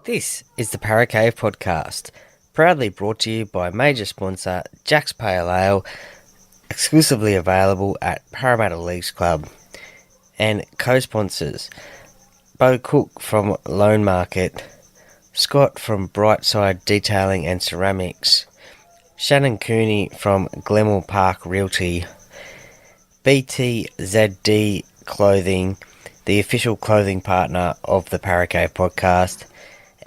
This is the Para Cave podcast, proudly brought to you by major sponsor Jack's Pale Ale, exclusively available at Parramatta Leagues Club, and co-sponsors Beau Cook from Loan Market, Scott from Brightside Detailing and Ceramics, Shannon Cooney from Glenmore Park Realty, BTZD Clothing, the official clothing partner of the Para Cave podcast,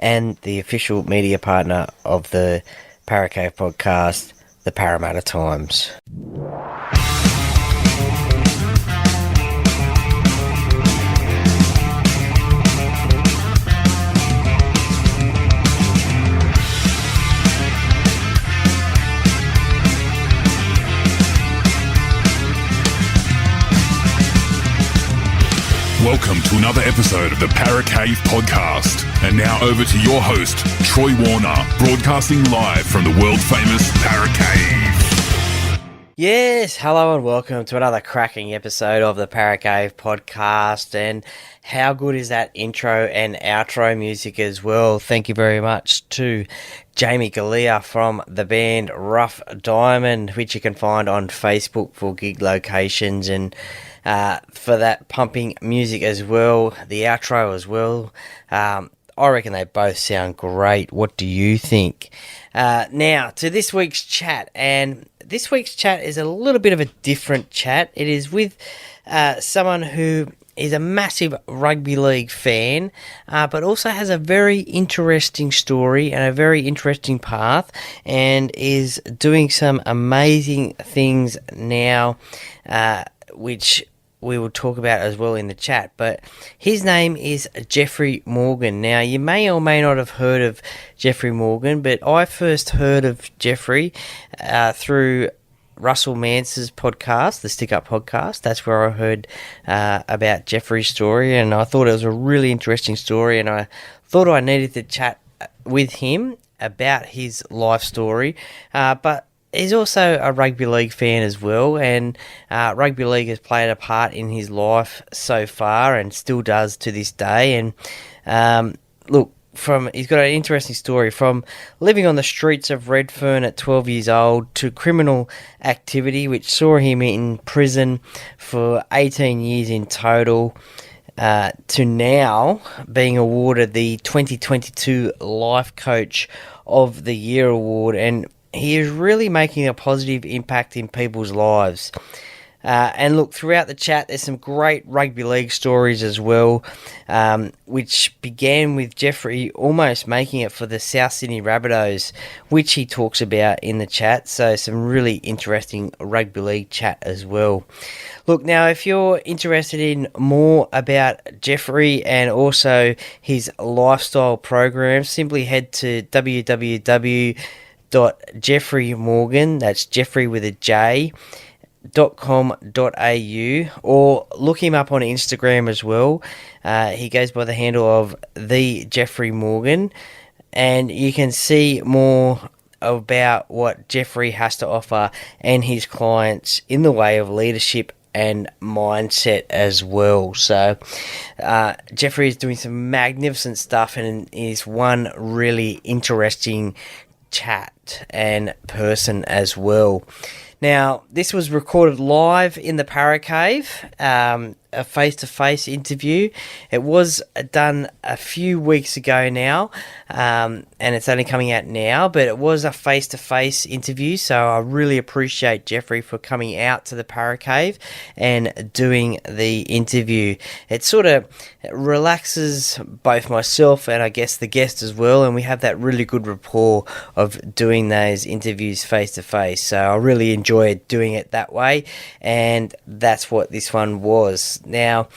and the official media partner of the Para Cave podcast, the Parramatta Times. Welcome to another episode of the Para Cave podcast. And now over to your host, Troy Warner, broadcasting live from the world-famous Para Cave. Yes, hello and welcome to another cracking episode of the Para Cave podcast. And how good is that intro and outro music as well? Thank you very much to Jamie Galea from the band Rough Diamond, which you can find on Facebook for gig locations and for that pumping music as well, the outro as well. I reckon they both sound great. What do you think? Now, to this week's chat, and this week's chat is a little bit of a different chat. It is with someone who is a massive rugby league fan, but also has a very interesting story and a very interesting path, and is doing some amazing things now, which we will talk about as well in the chat. But his name is Jeffrey Morgan. Now, you may or may not have heard of Jeffrey Morgan, but I first heard of Jeffrey through Russell Mance's podcast, the Stick Up podcast. That's where I heard about Jeffrey's story, and I thought it was a really interesting story, and I thought I needed to chat with him about his life story. But he's also a rugby league fan as well, and rugby league has played a part in his life so far and still does to this day. And he's got an interesting story from living on the streets of Redfern at 12 years old to criminal activity, which saw him in prison for 18 years in total, to now being awarded the 2022 Life Coach of the Year award. And he is really making a positive impact in people's lives. And look, throughout the chat, there's some great rugby league stories as well, which began with Jeffrey almost making it for the South Sydney Rabbitohs, which he talks about in the chat. So some really interesting rugby league chat as well. Look, now, if you're interested in more about Jeffrey and also his lifestyle program, simply head to www.jeffreymorgan, that's Jeffrey with a J, .com.au, or look him up on Instagram as well. He goes by the handle of the Jeffrey Morgan, and you can see more about what Jeffrey has to offer and his clients in the way of leadership and mindset as well. So Jeffrey is doing some magnificent stuff and is one really interesting chat and person as well. Now, this was recorded live in the Para Cave, a face-to-face interview. It was done a few weeks ago now, and it's only coming out now, but it was a face-to-face interview, so I really appreciate Jeffrey for coming out to the Para Cave and doing the interview. It sort of relaxes both myself and I guess the guest as well, and we have that really good rapport of doing those interviews face-to-face, so I really enjoyed doing it that way, and that's what this one was. Now,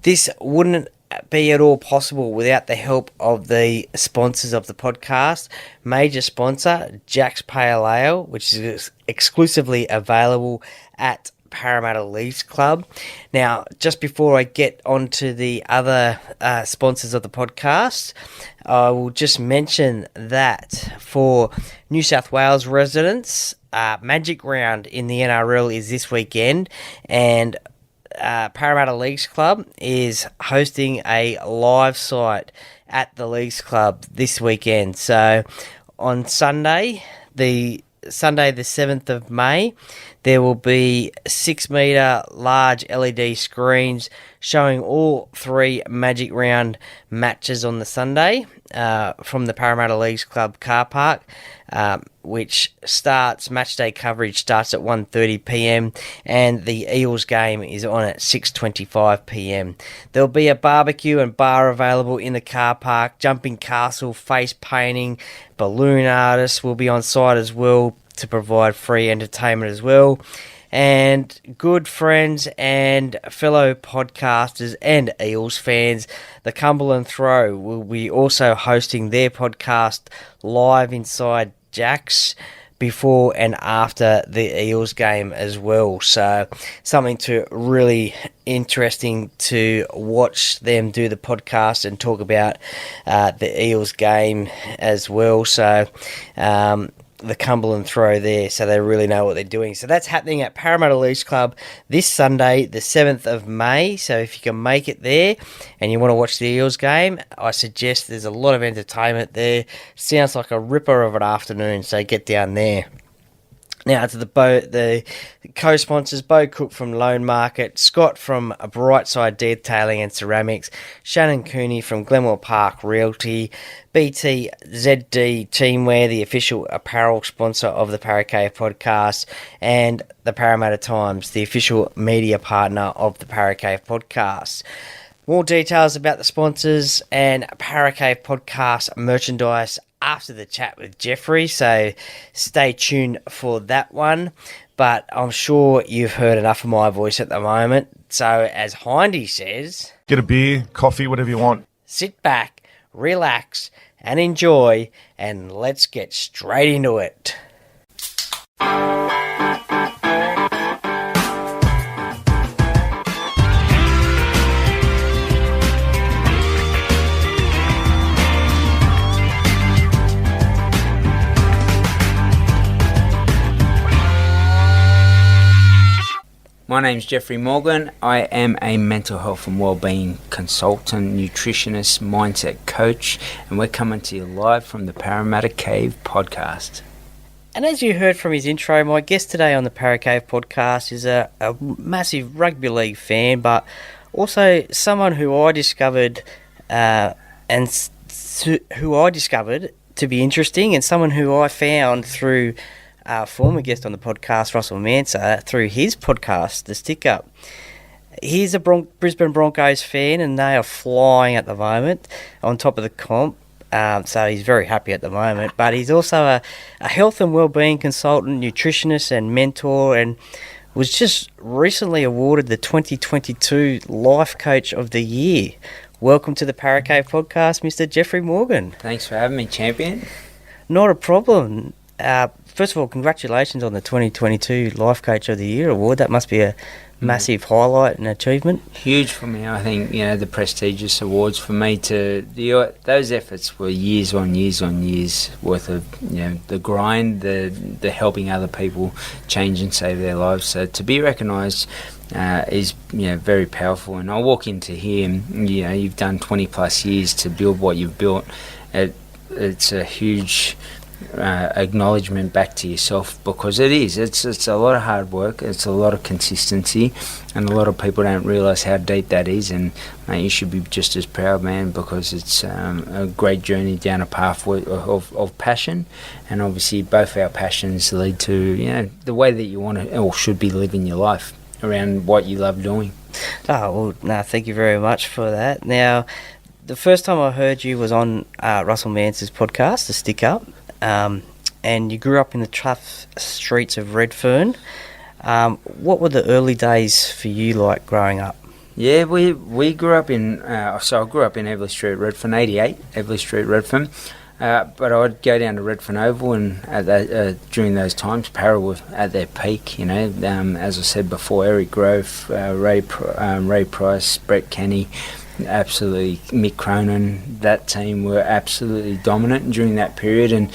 this wouldn't be at all possible without the help of the sponsors of the podcast. Major sponsor, Jack's Pale Ale, which is exclusively available at Parramatta Leagues Club. Now, just before I get on to the other sponsors of the podcast, I will just mention that for New South Wales residents, Magic Round in the NRL is this weekend, and Parramatta Leagues Club is hosting a live site at the Leagues Club this weekend. So on Sunday, the 7th of May, there will be 6-metre large LED screens showing all 3 Magic Round matches on the Sunday from the Parramatta Leagues Club car park, which matchday coverage starts at 1:30pm, and the Eels game is on at 6:25pm. There'll be a barbecue and bar available in the car park, jumping castle, face painting, balloon artists will be on site as well to provide free entertainment as well. And good friends and fellow podcasters and Eels fans, the Cumberland Throw will be also hosting their podcast live inside Jack's before and after the Eels game as well. So something to really interesting to watch them do the podcast and talk about the Eels game as well. So the Cumberland Throw there, so they really know what they're doing. So that's happening at Parramatta Leagues Club this Sunday, the 7th of May. So if you can make it there and you want to watch the Eels game, I suggest there's a lot of entertainment there. Sounds like a ripper of an afternoon, so get down there. Now to the co-sponsors, Beau Cook from Loan Market, Scott from Brightside Detailing and Ceramics, Shannon Cooney from Glenmore Park Realty, BTZD Teamwear, the official apparel sponsor of the Parra Cave podcast, and the Parramatta Times, the official media partner of the Parra Cave podcast. More details about the sponsors and Parra Cave podcast merchandise after the chat with Jeffrey, so stay tuned for that one. But I'm sure you've heard enough of my voice at the moment. So as Hindy says, get a beer, coffee, whatever you want. Sit back, relax, and enjoy, and let's get straight into it. My name's Jeffrey Morgan. I am a mental health and wellbeing consultant, nutritionist, mindset coach, and we're coming to you live from the Parramatta Cave podcast. And as you heard from his intro, my guest today on the Parra Cave podcast is a massive rugby league fan, but also someone who I discovered to be interesting, and someone who I found through former guest on the podcast, Russell Manser, through his podcast, The Stick Up. He's a Brisbane Broncos fan, and they are flying at the moment on top of the comp. So he's very happy at the moment. But he's also a health and wellbeing consultant, nutritionist and mentor, and was just recently awarded the 2022 Life Coach of the Year. Welcome to the Parra Cave podcast, Mr. Jeffrey Morgan. Thanks for having me, champion. Not a problem. First of all, congratulations on the 2022 Life Coach of the Year award. That must be a massive highlight and achievement. Huge for me. I think, the prestigious awards for me those efforts were years on years worth of, the grind, the helping other people change and save their lives. So to be recognised is, very powerful. And I walk into here and, you've done 20 plus years to build what you've built. It's a huge acknowledgement back to yourself, because it's a lot of hard work, it's a lot of consistency, and a lot of people don't realise how deep that is. And mate, you should be just as proud, man, because it's a great journey down a path of passion, and obviously both our passions lead to the way that you want to or should be living your life around what you love doing. Oh, well, no, thank you very much for that. Now, the first time I heard you was on Russell Manser's podcast, The Stick Up. And you grew up in the tough streets of Redfern. What were the early days for you like growing up? Yeah, we grew up in, so I grew up in Everleigh Street, Redfern, 88, Everleigh Street, Redfern. But I'd go down to Redfern Oval, and during those times, Parra were at their peak, as I said before, Eric Grove, Ray Price, Brett Kenny, absolutely Mick Cronin. That team were absolutely dominant during that period, and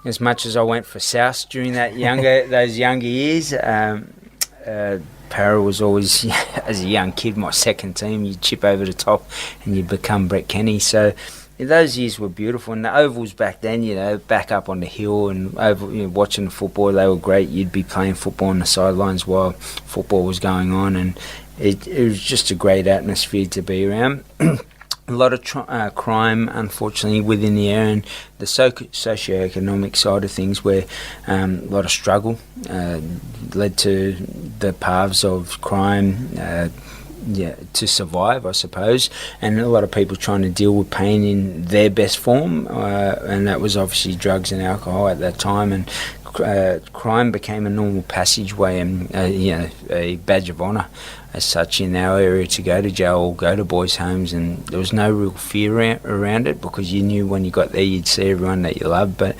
as much as I went for South during that those younger years, Parra was always, as a young kid, my second team. You chip over the top and you become Brett Kenny. So those years were beautiful. And the ovals back then, back up on the hill and over, watching football, they were great. You'd be playing football on the sidelines while football was going on, and it was just a great atmosphere to be around. A lot of crime, unfortunately, within the area, and the socio-economic side of things, where a lot of struggle led to the paths of crime, to survive, I suppose, and a lot of people trying to deal with pain in their best form, and that was obviously drugs and alcohol at that time, and crime became a normal passageway and a badge of honour as such in our area to go to jail or go to boys' homes, and there was no real fear around it because you knew when you got there you'd see everyone that you loved. But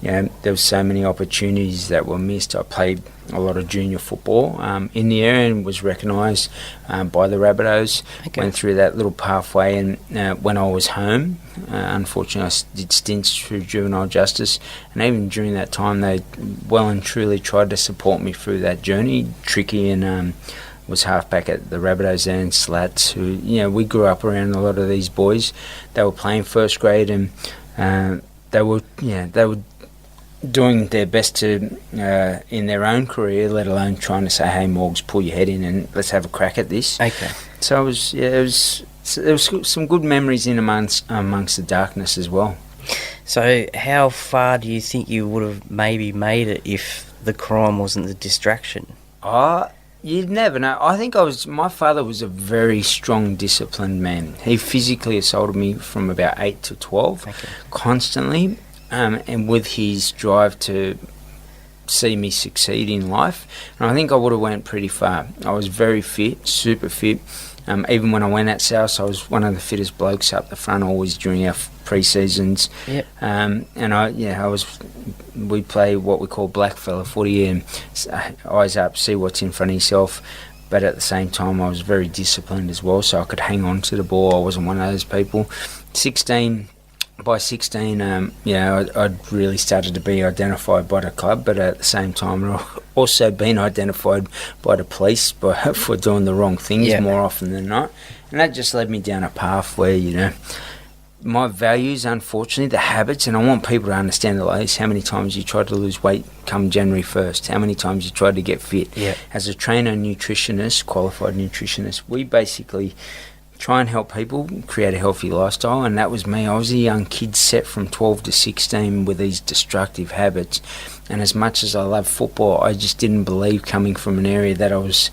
there was so many opportunities that were missed. I played a lot of junior football in the area and was recognised by the Rabbitohs. Okay. Went through that little pathway, and when I was home, unfortunately I did stints through juvenile justice, and even during that time they well and truly tried to support me through that journey. Tricky and was halfback at the Rabbitohs there, and Slats, who we grew up around a lot of these boys. They were playing first grade, and they were doing their best to in their own career, let alone trying to say, "Hey, Morgs, pull your head in and let's have a crack at this." Okay. So there was some good memories in amongst the darkness as well. So how far do you think you would have maybe made it if the crime wasn't the distraction? You'd never know. I think my father was a very strong, disciplined man. He physically assaulted me from about 8 to 12, constantly, and with his drive to see me succeed in life. And I think I would have went pretty far. I was very fit, super fit. Even when I went at South, I was one of the fittest blokes up the front, always during our pre-seasons. Yep. And we play what we call blackfella footy, and eyes up, see what's in front of yourself. But at the same time, I was very disciplined as well, so I could hang on to the ball. I wasn't one of those people. By 16, I'd really started to be identified by the club, but at the same time, I'd also been identified by the police for doing the wrong things more often than not. And that just led me down a path where, my values, unfortunately, the habits, and I want people to understand it like this: how many times you tried to lose weight come January 1st, how many times you tried to get fit. Yeah. As a trainer, nutritionist, qualified nutritionist, we basically try and help people create a healthy lifestyle, and that was me. I was a young kid set from 12 to 16 with these destructive habits, and as much as I love football, I just didn't believe, coming from an area, that I was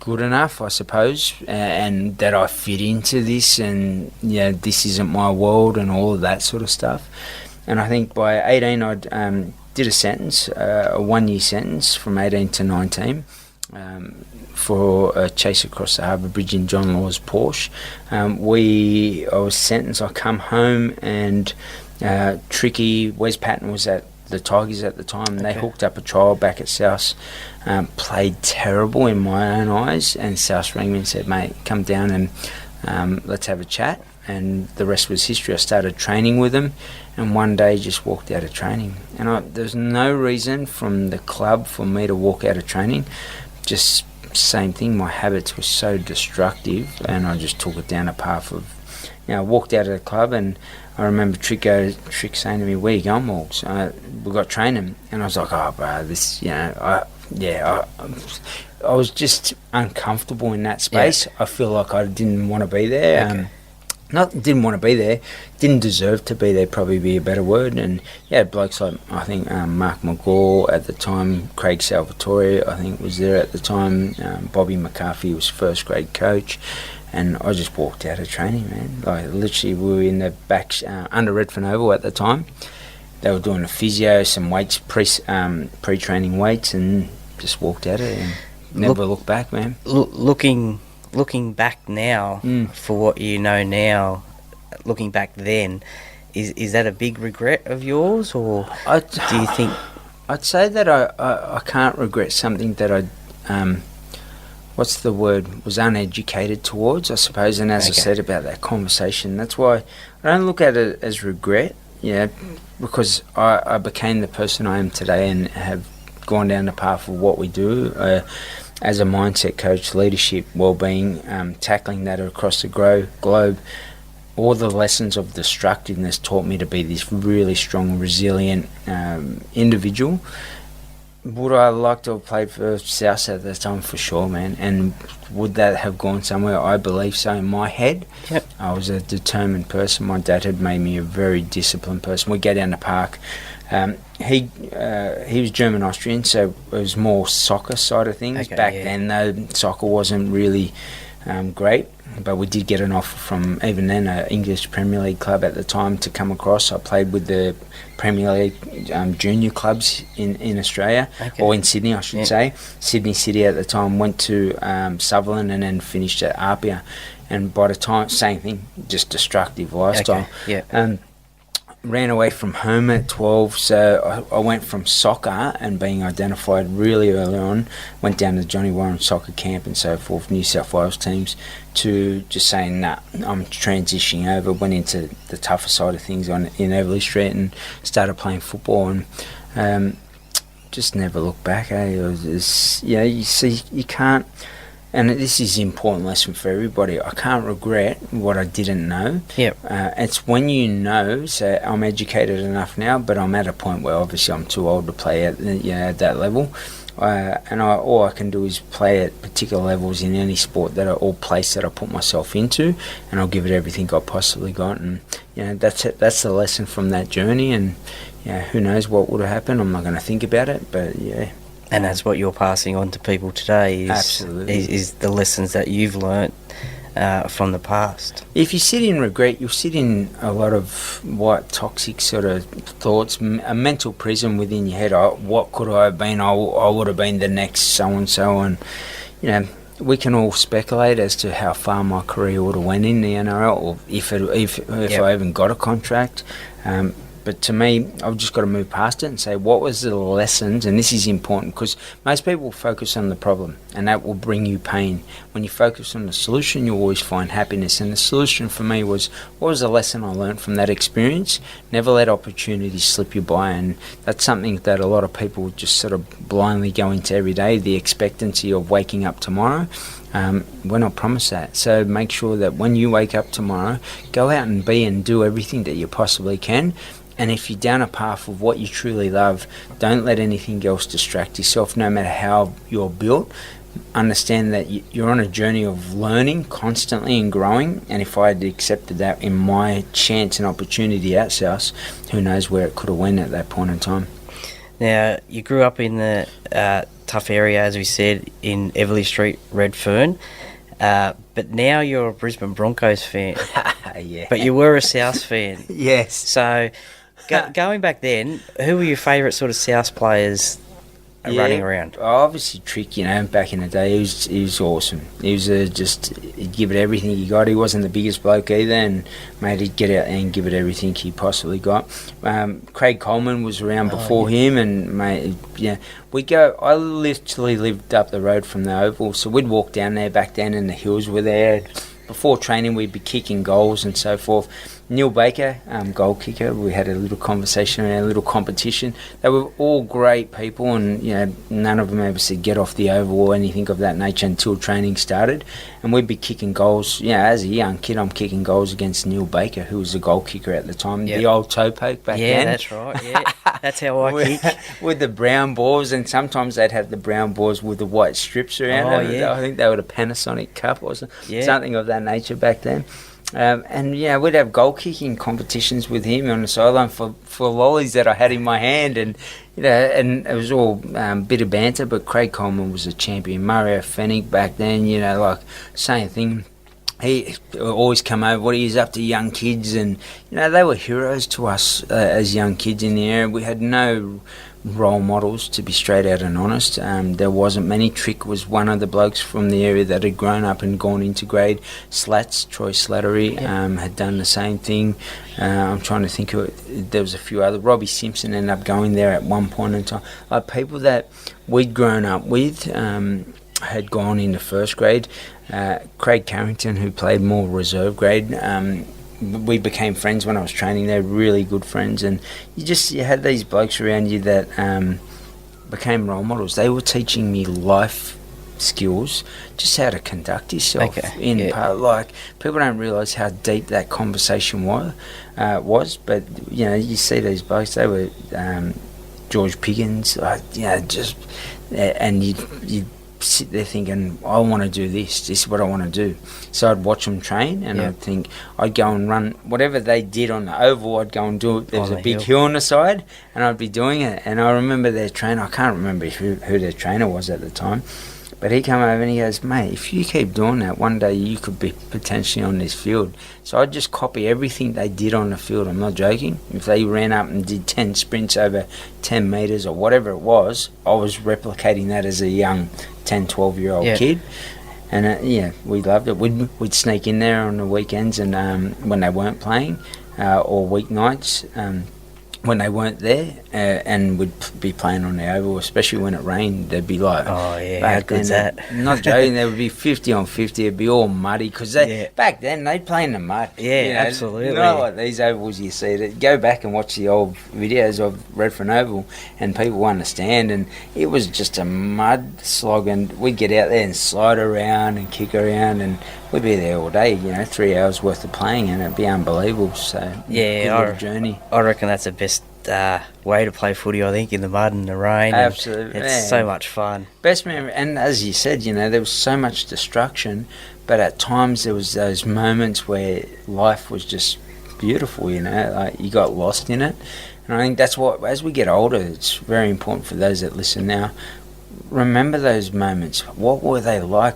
good enough, I suppose, and that I fit into this, and this isn't my world, and all of that sort of stuff. And I think by 18 I did a sentence, a 1-year sentence from 18 to 19, for a chase across the Harbour Bridge in John Law's Porsche. I was sentenced. I come home, and Tricky, Wes Patton was at the Tigers at the time. They hooked up a trial back at South. Played terrible in my own eyes, and South rang me and said, "Mate, come down and let's have a chat." And the rest was history. I started training with them, and one day just walked out of training. And there's no reason from the club for me to walk out of training. Just same thing. My habits were so destructive, and I just took it down a path of, I walked out of the club, and I remember Trick saying to me, "Where you going, Morgs? We got training." And I was like, "Oh, bro, this, I was just uncomfortable in that space." Yeah. I feel like I didn't want to be there. Not didn't want to be there, didn't deserve to be there, probably be a better word. And blokes like, I think, Mark McGaw at the time, Craig Salvatore, I think, was there at the time, Bobby McCarthy was first grade coach, and I just walked out of training, man. Like, literally, we were in the back, under Redfern Oval at the time. They were doing a physio, some weights, pre-training weights, and just walked out of it and never looked back, man. Looking back now, for what you know now, looking back then, is that a big regret of yours, or do you think? I'd say that I can't regret something that I, what's the word, was uneducated towards, I suppose. And as I said about that conversation, that's why I don't look at it as regret, because I became the person I am today and have gone down the path of what we do. As a mindset coach, leadership, well-being, tackling that across the globe, all the lessons of destructiveness taught me to be this really strong, resilient individual. Would I like to have played for South at the time? For sure, man. And would that have gone somewhere? I believe so in my head. Yep. I was a determined person. My dad had made me a very disciplined person. We'd go down the park. He was German-Austrian, so it was more soccer side of things. Okay, Back yeah. then, though, soccer wasn't really great. But we did get an offer from, even then, an English Premier League club at the time to come across. I played with the Premier League junior clubs in Australia, Okay. or in Sydney, I should say. Sydney City at the time, went to Sutherland and then finished at Apia. And by the time, same thing, just destructive lifestyle. Okay, yeah. Ran away from home at 12, so I went from soccer and being identified really early on, went down to Johnny Warren soccer camp and so forth, New South Wales teams, to just saying, nah, I'm transitioning over, went into the tougher side of things in Everleigh Street and started playing football, and just never looked back. You see, you can't, and this is an important lesson for everybody, I can't regret what I didn't know. Yep. It's when you know, so I'm educated enough now, but I'm at a point where obviously I'm too old to play at that level. And all I can do is play at particular levels in any sport or place that I put myself into, and I'll give it everything I possibly got. And that's it. That's the lesson from that journey. And who knows what would have happened? I'm not going to think about it, but yeah. And that's what you're passing on to people today. Absolutely. Is the lessons that you've learnt from the past. If you sit in regret, you'll sit in a lot of toxic sort of thoughts, a mental prison within your head. What could I have been? I would have been the next so-and-so. And, we can all speculate as to how far my career would have went in the NRL, or if I even got a contract. But to me, I've just got to move past it and say, what was the lessons? And this is important because most people focus on the problem, and that will bring you pain. When you focus on the solution, you'll always find happiness. And the solution for me was, what was the lesson I learned from that experience? Never let opportunities slip you by. And that's something that a lot of people just sort of blindly go into every day, the expectancy of waking up tomorrow. We're not promised that. So make sure that when you wake up tomorrow, go out and be and do everything that you possibly can. And if you're down a path of what you truly love, don't let anything else distract yourself, no matter how you're built. Understand that you're on a journey of learning constantly and growing. And if I had accepted that in my chance and opportunity at South, who knows where it could have went at that point in time. Now, you grew up in the tough area, as we said, in Everleigh Street, Redfern. But now you're a Brisbane Broncos fan. Yeah. But you were a South fan. Yes. So, going back then, who were your favourite sort of South players running around? Obviously, Trick, back in the day, he was awesome. He was he'd give it everything he got. He wasn't the biggest bloke either, and mate, he'd get out and give it everything he possibly got. Craig Coleman was around before him, and mate, I literally lived up the road from the Oval, so we'd walk down there back then, and the hills were there. Before training, we'd be kicking goals and so forth. Neil Baker, goal kicker, we had a little conversation and a little competition. They were all great people, and none of them ever said get off the oval or anything of that nature until training started. And we'd be kicking goals. As a young kid, I'm kicking goals against Neil Baker, who was the goal kicker at the time, the old toe poke back then. Yeah, that's right. Yeah, that's how I kick. With the brown balls, and sometimes they'd have the brown balls with the white strips around them. Yeah. I think they were the Panasonic Cup or something of that nature back then. We'd have goal kicking competitions with him on the sideline for lollies that I had in my hand, and and it was all bit of banter. But Craig Coleman was a champion. Mario Fennick back then, same thing. He always come over, what he is up to young kids, and they were heroes to us as young kids in the area. We had no role models, to be straight out and honest. There wasn't many. Trick was one of the blokes from the area that had grown up and gone into grade. Troy Slattery had done the same thing. I'm trying to think there was a few other. Robbie Simpson ended up going there at one point in time. Like people that we'd grown up with had gone into first grade. Craig Carrington, who played more reserve grade, we became friends when I was training there, really good friends, and you had these blokes around you that became role models. They were teaching me life skills, just how to conduct yourself Okay, like people don't realise how deep that conversation was. But you see these blokes, they were George Piggins, and you sit there thinking, I want to do this is what I want to do. So I'd watch them train, and I'd think, I'd go and run whatever they did on the oval, I'd go and do it. There was a big hill on the side, and I'd be doing it. And I remember their trainer, I can't remember who their trainer was at the time, but he came over and he goes, mate, if you keep doing that, one day you could be potentially on this field. So I'd just copy everything they did on the field. I'm not joking. If they ran up and did 10 sprints over 10 metres or whatever it was, I was replicating that as a young 10, 12-year-old kid. And we loved it. We'd sneak in there on the weekends and when they weren't playing, or weeknights, when they weren't there, and we'd be playing on the oval, especially when it rained. They'd be like, oh yeah, how good's that? Not joking, there would be 50 on 50, it'd be all muddy, because back then they'd play in the mud. Absolutely. Not like these ovals you see. Go back and watch the old videos of Redfern Oval and people understand, and it was just a mud slog, and we'd get out there and slide around and kick around, and we'd be there all day, 3 hours worth of playing, and it'd be unbelievable. So good little journey. I reckon that's the best way to play footy, I think, in the mud and the rain. Absolutely. It's so much fun. Best memory, and as you said, there was so much destruction, but at times there was those moments where life was just beautiful, like you got lost in it. And I think that's what, as we get older, it's very important for those that listen now, remember those moments. What were they like?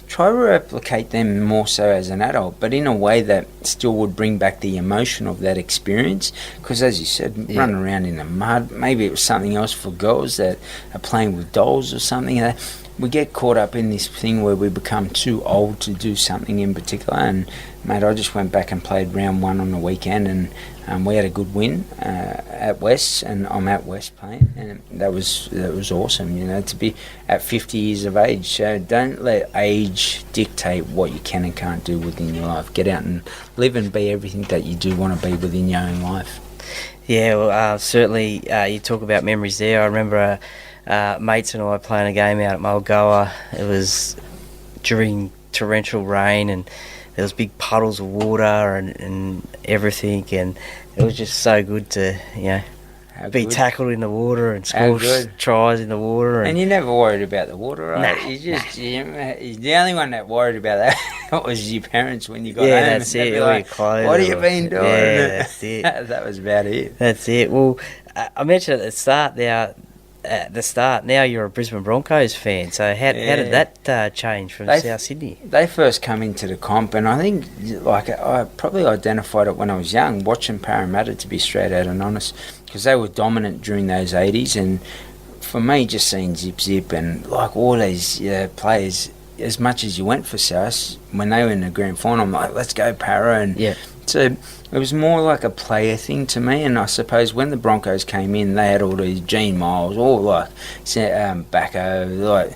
Try to replicate them more so as an adult, but in a way that still would bring back the emotion of that experience. Because as you said, running around in the mud, maybe it was something else for girls that are playing with dolls or something. We get caught up in this thing where we become too old to do something in particular. And mate, I just went back and played round 1 on the weekend, and we had a good win at West, and I'm at West playing, and that was awesome, to be at 50 years of age. So don't let age dictate what you can and can't do within your life. Get out and live and be everything that you do want to be within your own life. Yeah, well, certainly you talk about memories there. I remember mates and I playing a game out at Mulgoa. It was during torrential rain, and there was big puddles of water and everything, and it was just so good to be tackled in the water and score tries in the water. And you never worried about the water, right? Nah. The only one that worried about that was your parents when you got home. Yeah, that's it. All your clothes. What have you been doing? Yeah, that's it. That was about it. That's it. Well, I mentioned at the start, now you're a Brisbane Broncos fan. So how did that change from South Sydney? They first come into the comp, and I think I probably identified it when I was young, watching Parramatta, to be straight out and honest, because they were dominant during those 80s. And for me, just seeing Zip and all these players, as much as you went for South, when they were in the grand final, I'm like, let's go Para. And so it was more like a player thing to me. And I suppose when the Broncos came in, they had all these Gene Miles, all Bacco,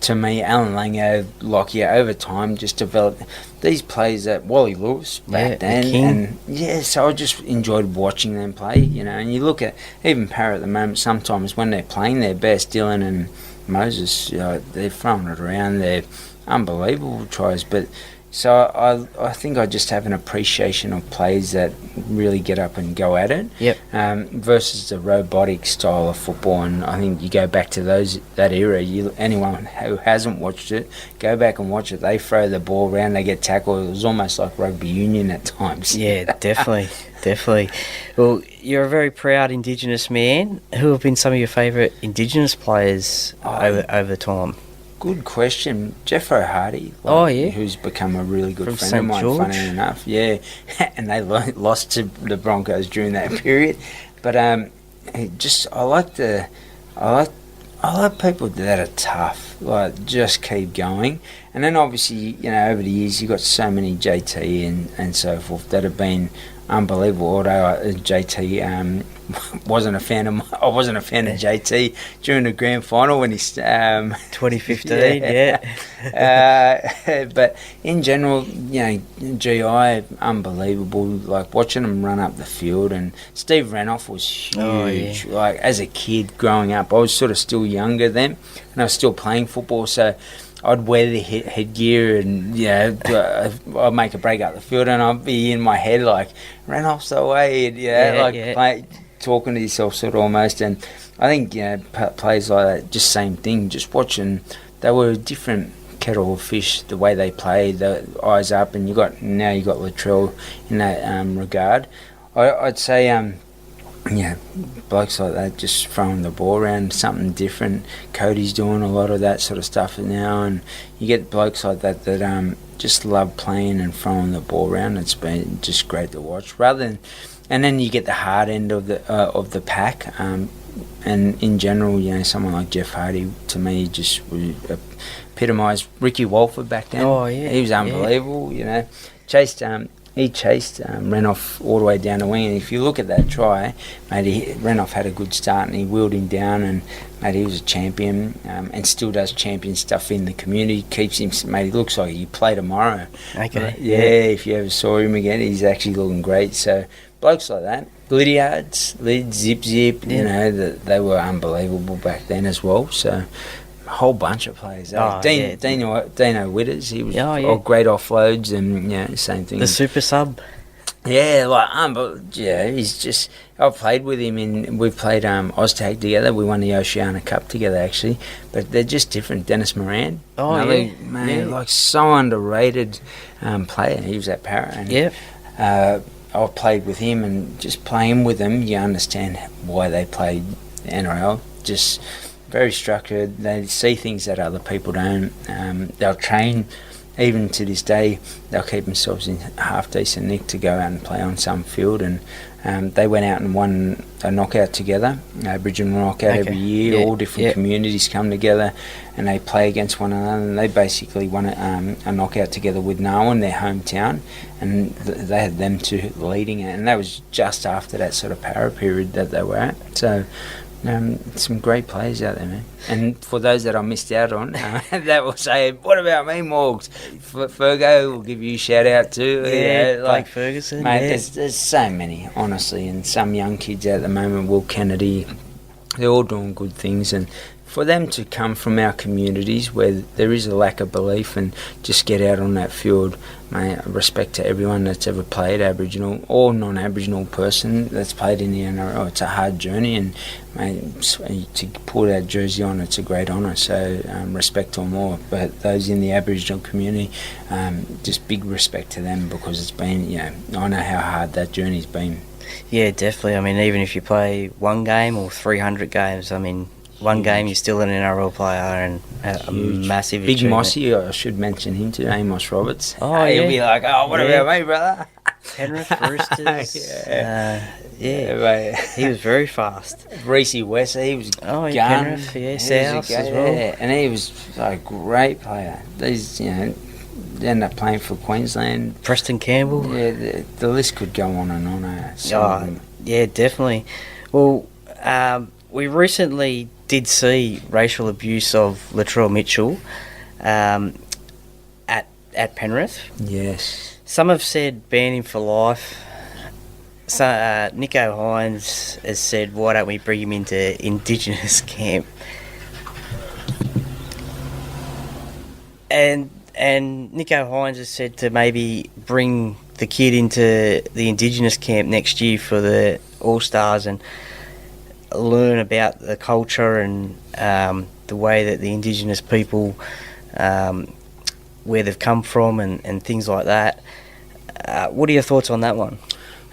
to me, Alan Lango, Lockyer, over time just developed these players that Wally Lewis back then. And so I just enjoyed watching them play, and you look at even Para at the moment, sometimes when they're playing their best, Dylan and Moses, they're throwing it around, they're unbelievable tries, but so I think I just have an appreciation of players that really get up and go at it, versus the robotic style of football. And I think you go back to that era. Anyone who hasn't watched it, go back and watch it. They throw the ball around, they get tackled. It was almost like rugby union at times. Yeah, definitely. Well, you're a very proud Indigenous man. Who have been some of your favourite Indigenous players over time? Good question. Jeff O'Hardy, who's become a really good friend of mine, funny enough. Yeah, and they lost to the Broncos during that period. But I like people that are tough, just keep going. And then obviously, over the years, you've got so many JT and so forth that have been unbelievable. Although JT wasn't a fan of JT during the grand final when he's 2015. But in general, GI unbelievable. Like watching him run up the field, and Steve Renouf was huge. Like as a kid growing up, I was sort of still younger then, and I was still playing football, so I'd wear the headgear and, I'd make a break up the field and I'd be in my head like, ran off the way, and, talking to yourself sort of almost. And I think, players like that, just same thing, just watching, they were different kettle of fish, the way they played, the eyes up, and you got Latrell in that regard. I'd say, blokes like that just throwing the ball around, something different. Cody's doing a lot of that sort of stuff now, and you get blokes like that just love playing and throwing the ball around. It's been just great to watch. And then you get the hard end of the pack, and in general, someone like Jeff Hardy to me just epitomised Ricky Walford back then. Oh yeah, he was unbelievable. He chased Renouf all the way down the wing, and if you look at that try, mate, Renouf had a good start and he wheeled him down, and mate, he was a champion, and still does champion stuff in the community. Keeps him, mate, he looks like he play tomorrow. Okay. If you ever saw him again, he's actually looking great. So blokes like that, Lydiards, Lid, Zip, they were unbelievable back then as well. So a whole bunch of players. Dino Witters, he was great offloads, and same thing. The super sub. He's just. I've played with him we've played Oztag together. We won the Oceania Cup together actually, but they're just different. Dennis Moran, so underrated player. He was at Parra, and I've played with him, and just playing with them, you understand why they played the NRL. Just very structured. They see things that other people don't. They'll train. Even to this day, they'll keep themselves in half decent nick to go out and play on some field. And they went out and won a knockout together, Aboriginal knockout every year. All different communities come together and they play against one another. And they basically won a knockout together with Narwhal, their hometown, and they had them two leading it. And that was just after that sort of Parra period that they were at. So. Some great players out there, man. And for those that I missed out on, that will say, what about me, Morgs? Fergo will give you a shout out too. Blake Ferguson. Mate, there's so many, honestly, and some young kids at the moment, Will Kennedy, they're all doing good things. And for them to come from our communities where there is a lack of belief and just get out on that field, mate, respect to everyone that's ever played, Aboriginal or non-Aboriginal person that's played in the NRL. It's a hard journey, and mate, to pull that jersey on, it's a great honour. So respect to them all. But those in the Aboriginal community, just big respect to them, because it's been, I know how hard that journey's been. Yeah, definitely. I mean, even if you play one game or 300 games, I mean, one game you're still an NRL player, and a massive Big achievement. Mossy, I should mention him too, Amos Roberts. Oh, He'll be like, what about me, brother? Penrith Roosters. Mate. He was very fast. Reece West, he was gun. Penrith, South as well. Yeah, and he was a great player. These, they ended up playing for Queensland. Preston Campbell. Yeah, the list could go on and on. Yeah, definitely. Well, we recently did see racial abuse of Latrell Mitchell at Penrith. Yes. Some have said ban him for life. So, Nico Hines has said, why don't we bring him into Indigenous camp? And Nico Hines has said to maybe bring the kid into the Indigenous camp next year for the All-Stars and learn about the culture and the way that the Indigenous people, where they've come from and things like that. What are your thoughts on that one?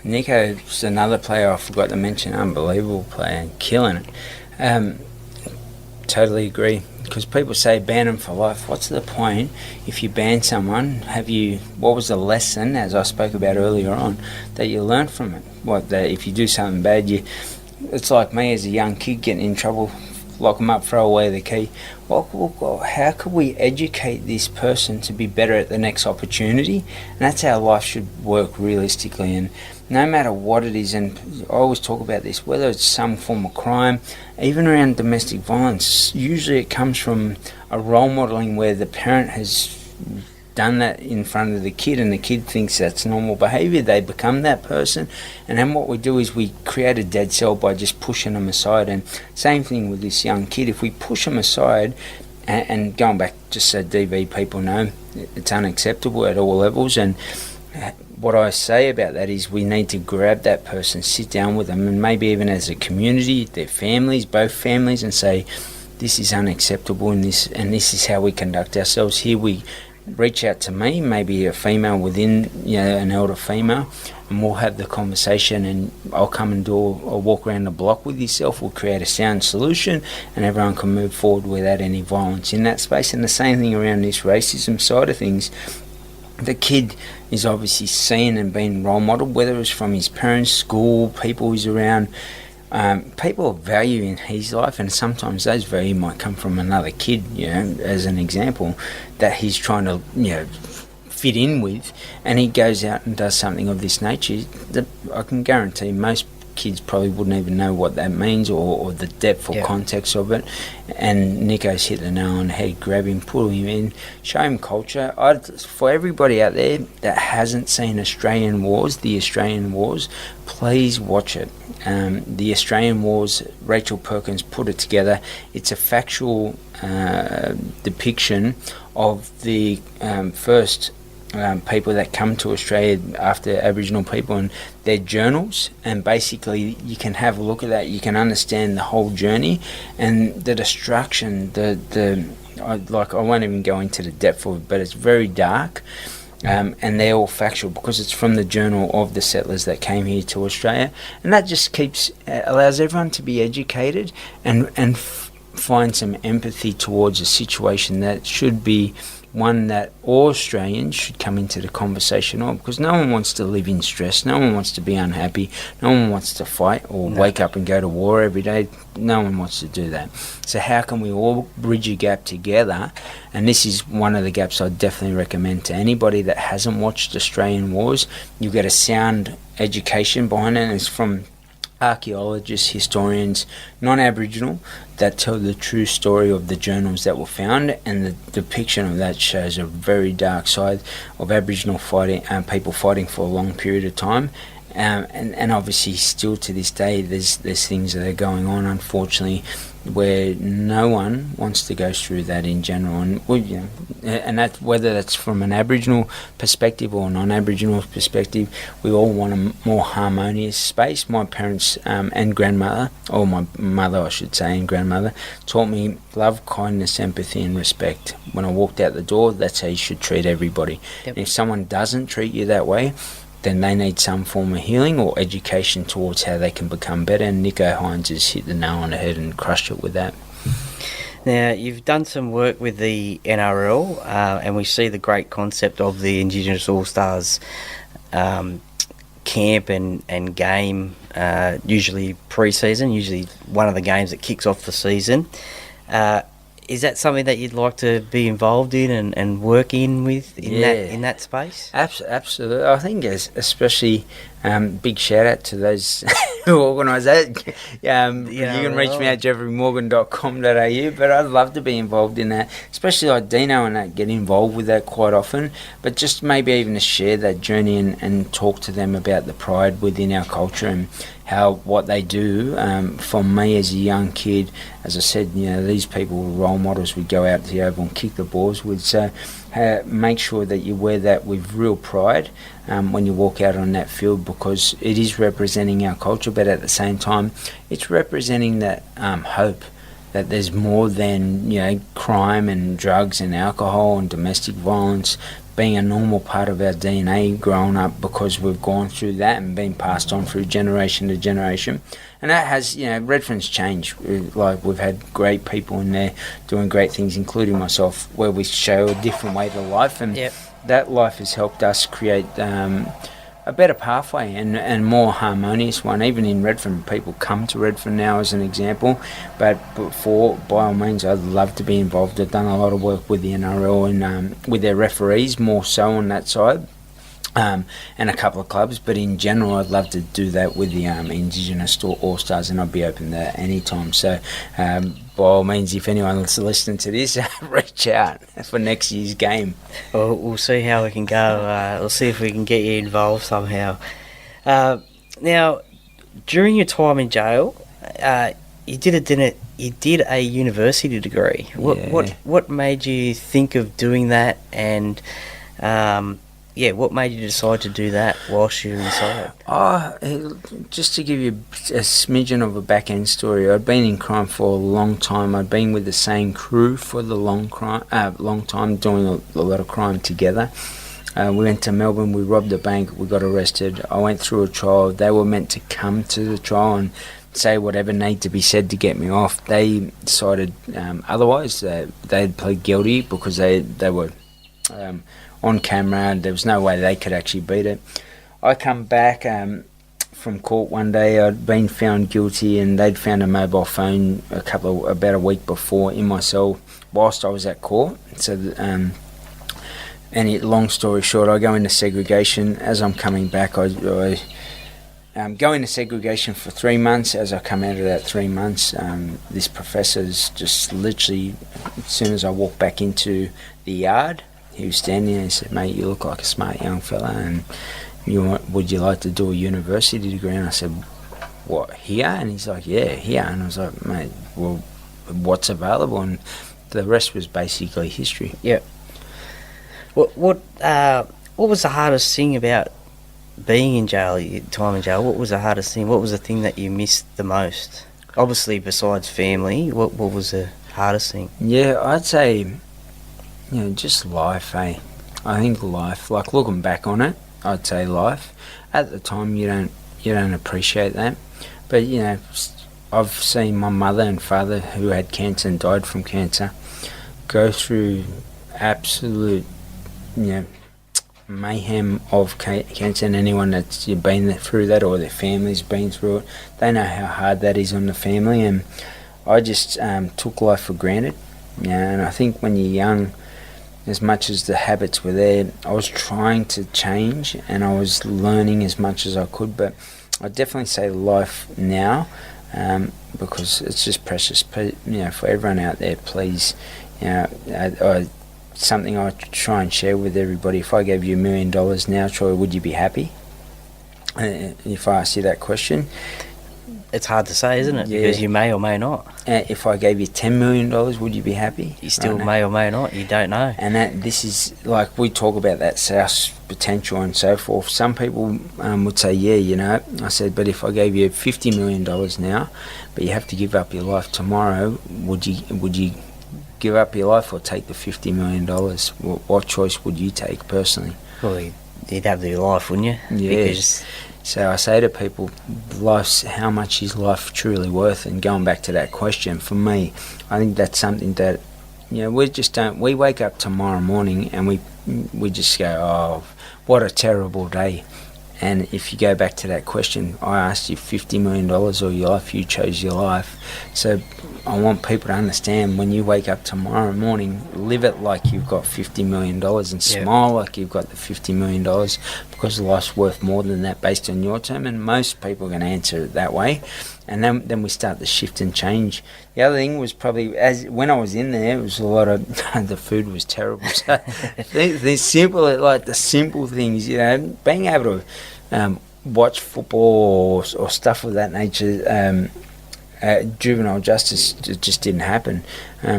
Nico's another player I forgot to mention, unbelievable player and killing it. Totally agree, because people say ban them for life. What's the point if you ban someone? What was the lesson, as I spoke about earlier on, that you learn from it? That if you do something bad, it's like me as a young kid getting in trouble, lock them up, throw away the key. How could we educate this person to be better at the next opportunity? And that's how life should work realistically. And no matter what it is, and I always talk about this, whether it's some form of crime, even around domestic violence, usually it comes from a role modelling where the parent has done that in front of the kid and the kid thinks that's normal behaviour. They become that person, and then what we do is we create a dead cell by just pushing them aside. And same thing with this young kid. If we push him aside, and going back, just so DV people know, it's unacceptable at all levels. And what I say about that is we need to grab that person, sit down with them, and maybe even as a community, their families, both families, and say, this is unacceptable, and this is how we conduct ourselves here. We reach out to me, maybe a female within, an elder female, and we'll have the conversation, and I'll come and do a walk around the block with yourself. We'll create a sound solution, and everyone can move forward without any violence in that space. And the same thing around this racism side of things. The kid is obviously seen and being role modelled, whether it's from his parents, school, people he's around, people of value in his life, and sometimes those value might come from another kid, as an example, that he's trying to, fit in with, and he goes out and does something of this nature. I can guarantee most kids probably wouldn't even know what that means or the depth or context of it. And Nico's hit the nail on the head. Grab him, pull him in, show him culture. For everybody out there that hasn't seen the Australian Wars, please watch it. The Australian Wars, Rachel Perkins put it together. It's a factual depiction of the first people that come to Australia after Aboriginal people and their journals, and basically you can have a look at that. You can understand the whole journey and the destruction. I won't even go into the depth of it, but it's very dark. And they're all factual because it's from the journal of the settlers that came here to Australia, and that just allows everyone to be educated and find some empathy towards a situation that should be one that all Australians should come into the conversation of, because no one wants to live in stress, no one wants to be unhappy, no one wants to fight or wake up and go to war every day. No one wants to do that. So how can we all bridge a gap together? And this is one of the gaps I definitely recommend to anybody that hasn't watched Australian Wars. You get a sound education behind it, and it's from archaeologists, historians, non-Aboriginal, that tell the true story of the journals that were found, and the depiction of that shows a very dark side of Aboriginal fighting, people fighting for a long period of time. And obviously still to this day there's things that are going on, unfortunately, where no one wants to go through that in general, and that, whether that's from an Aboriginal perspective or non-Aboriginal perspective, we all want a more harmonious space. My parents and grandmother, or my mother I should say, and grandmother, taught me love, kindness, empathy and respect. When I walked out the door, that's how you should treat everybody. And if someone doesn't treat you that way, then they need some form of healing or education towards how they can become better. And Nico Hines has hit the nail on the head and crushed it with that. Now, you've done some work with the NRL, and we see the great concept of the Indigenous All-Stars camp and game, usually pre-season, usually one of the games that kicks off the season. Is that something that you'd like to be involved in and work in with in that space? Absolutely. I think especially big shout out to those who organise that. You can reach me at jeffreymorgan.com.au, but I'd love to be involved in that, especially like Dino and that, get involved with that quite often, but just maybe even to share that journey and talk to them about the pride within our culture and what they do. For me as a young kid, as I said, these people were role models we go out to the oval and kick the balls with. So make sure that you wear that with real pride when you walk out on that field, because it is representing our culture, but at the same time it's representing that hope that there's more than crime and drugs and alcohol and domestic violence being a normal part of our DNA growing up, because we've gone through that and been passed on through generation to generation. And that has, Redfern's changed. We've had great people in there doing great things, including myself, where we show a different way to life, and that life has helped us create a better pathway and more harmonious one. Even in Redfern, people come to Redfern now as an example, but by all means I'd love to be involved. I've done a lot of work with the NRL and with their referees, more so on that side, and a couple of clubs, but in general I'd love to do that with the Indigenous All-Stars, and I'd be open to that anytime. So by all means, if anyone's listening to this, reach out for next year's game. Well, we'll see how we can go. We'll see if we can get you involved somehow. Now, during your time in jail, you did a university degree. What made you think of doing that, and what made you decide to do that whilst you were inside? Just to give you a smidgen of a back end story, I'd been in crime for a long time. I'd been with the same crew for the long time, doing a lot of crime together. We went to Melbourne, we robbed a bank, we got arrested. I went through a trial. They were meant to come to the trial and say whatever needed to be said to get me off. They decided otherwise. They'd plead guilty because they were on camera. There was no way they could actually beat it. I come back from court one day. I'd been found guilty, and they'd found a mobile phone about a week before in my cell whilst I was at court. So long story short, I go into segregation. As I'm coming back, I go into segregation for 3 months. As I come out of that 3 months, this professor's just literally, as soon as I walk back into the yard, he was standing there and said, "Mate, you look like a smart young fella, and would you like to do a university degree?" And I said, "What, here?" And he's like, "Yeah, here." And I was like, "Mate, well, what's available?" And the rest was basically history. Yeah. What was the hardest thing about being in jail, your time in jail? What was the hardest thing? What was the thing that you missed the most? Obviously, besides family, what was the hardest thing? Yeah, I'd say, just life, eh? I think life, like looking back on it, I'd say life. At the time, you don't appreciate that. But, I've seen my mother and father who had cancer and died from cancer go through absolute, mayhem of cancer, and anyone that's been through that or their family's been through it, they know how hard that is on the family. And I just took life for granted. And I think when you're young, as much as the habits were there, I was trying to change and I was learning as much as I could. But I definitely say life now, because it's just precious. For everyone out there, please, something I try and share with everybody. If I gave you $1 million now, Troy, would you be happy? If I ask you that question, it's hard to say, isn't it? Yeah. Because you may or may not. If I gave you $10 million, would you be happy? You still may or may not. You don't know. And this is like, we talk about that South potential and so forth. Some people would say, yeah, I said, but if I gave you $50 million now, but you have to give up your life tomorrow, would you give up your life or take the $50 million? What choice would you take personally? Well, you'd have your life, wouldn't you? Yes. So I say to people, how much is life truly worth? And going back to that question, for me, I think that's something that, we just don't. We wake up tomorrow morning and we just go, oh, what a terrible day. And if you go back to that question, I asked you $50 million or your life, you chose your life. So I want people to understand, when you wake up tomorrow morning, live it like you've got $50 million and smile like you've got the $50 million, because life's worth more than that based on your term. And most people are going to answer it that way. And then we start to shift and change. The other thing was probably, when I was in there, it was a lot of, the food was terrible. So the simple things, being able to watch football or stuff of that nature, juvenile justice just didn't happen.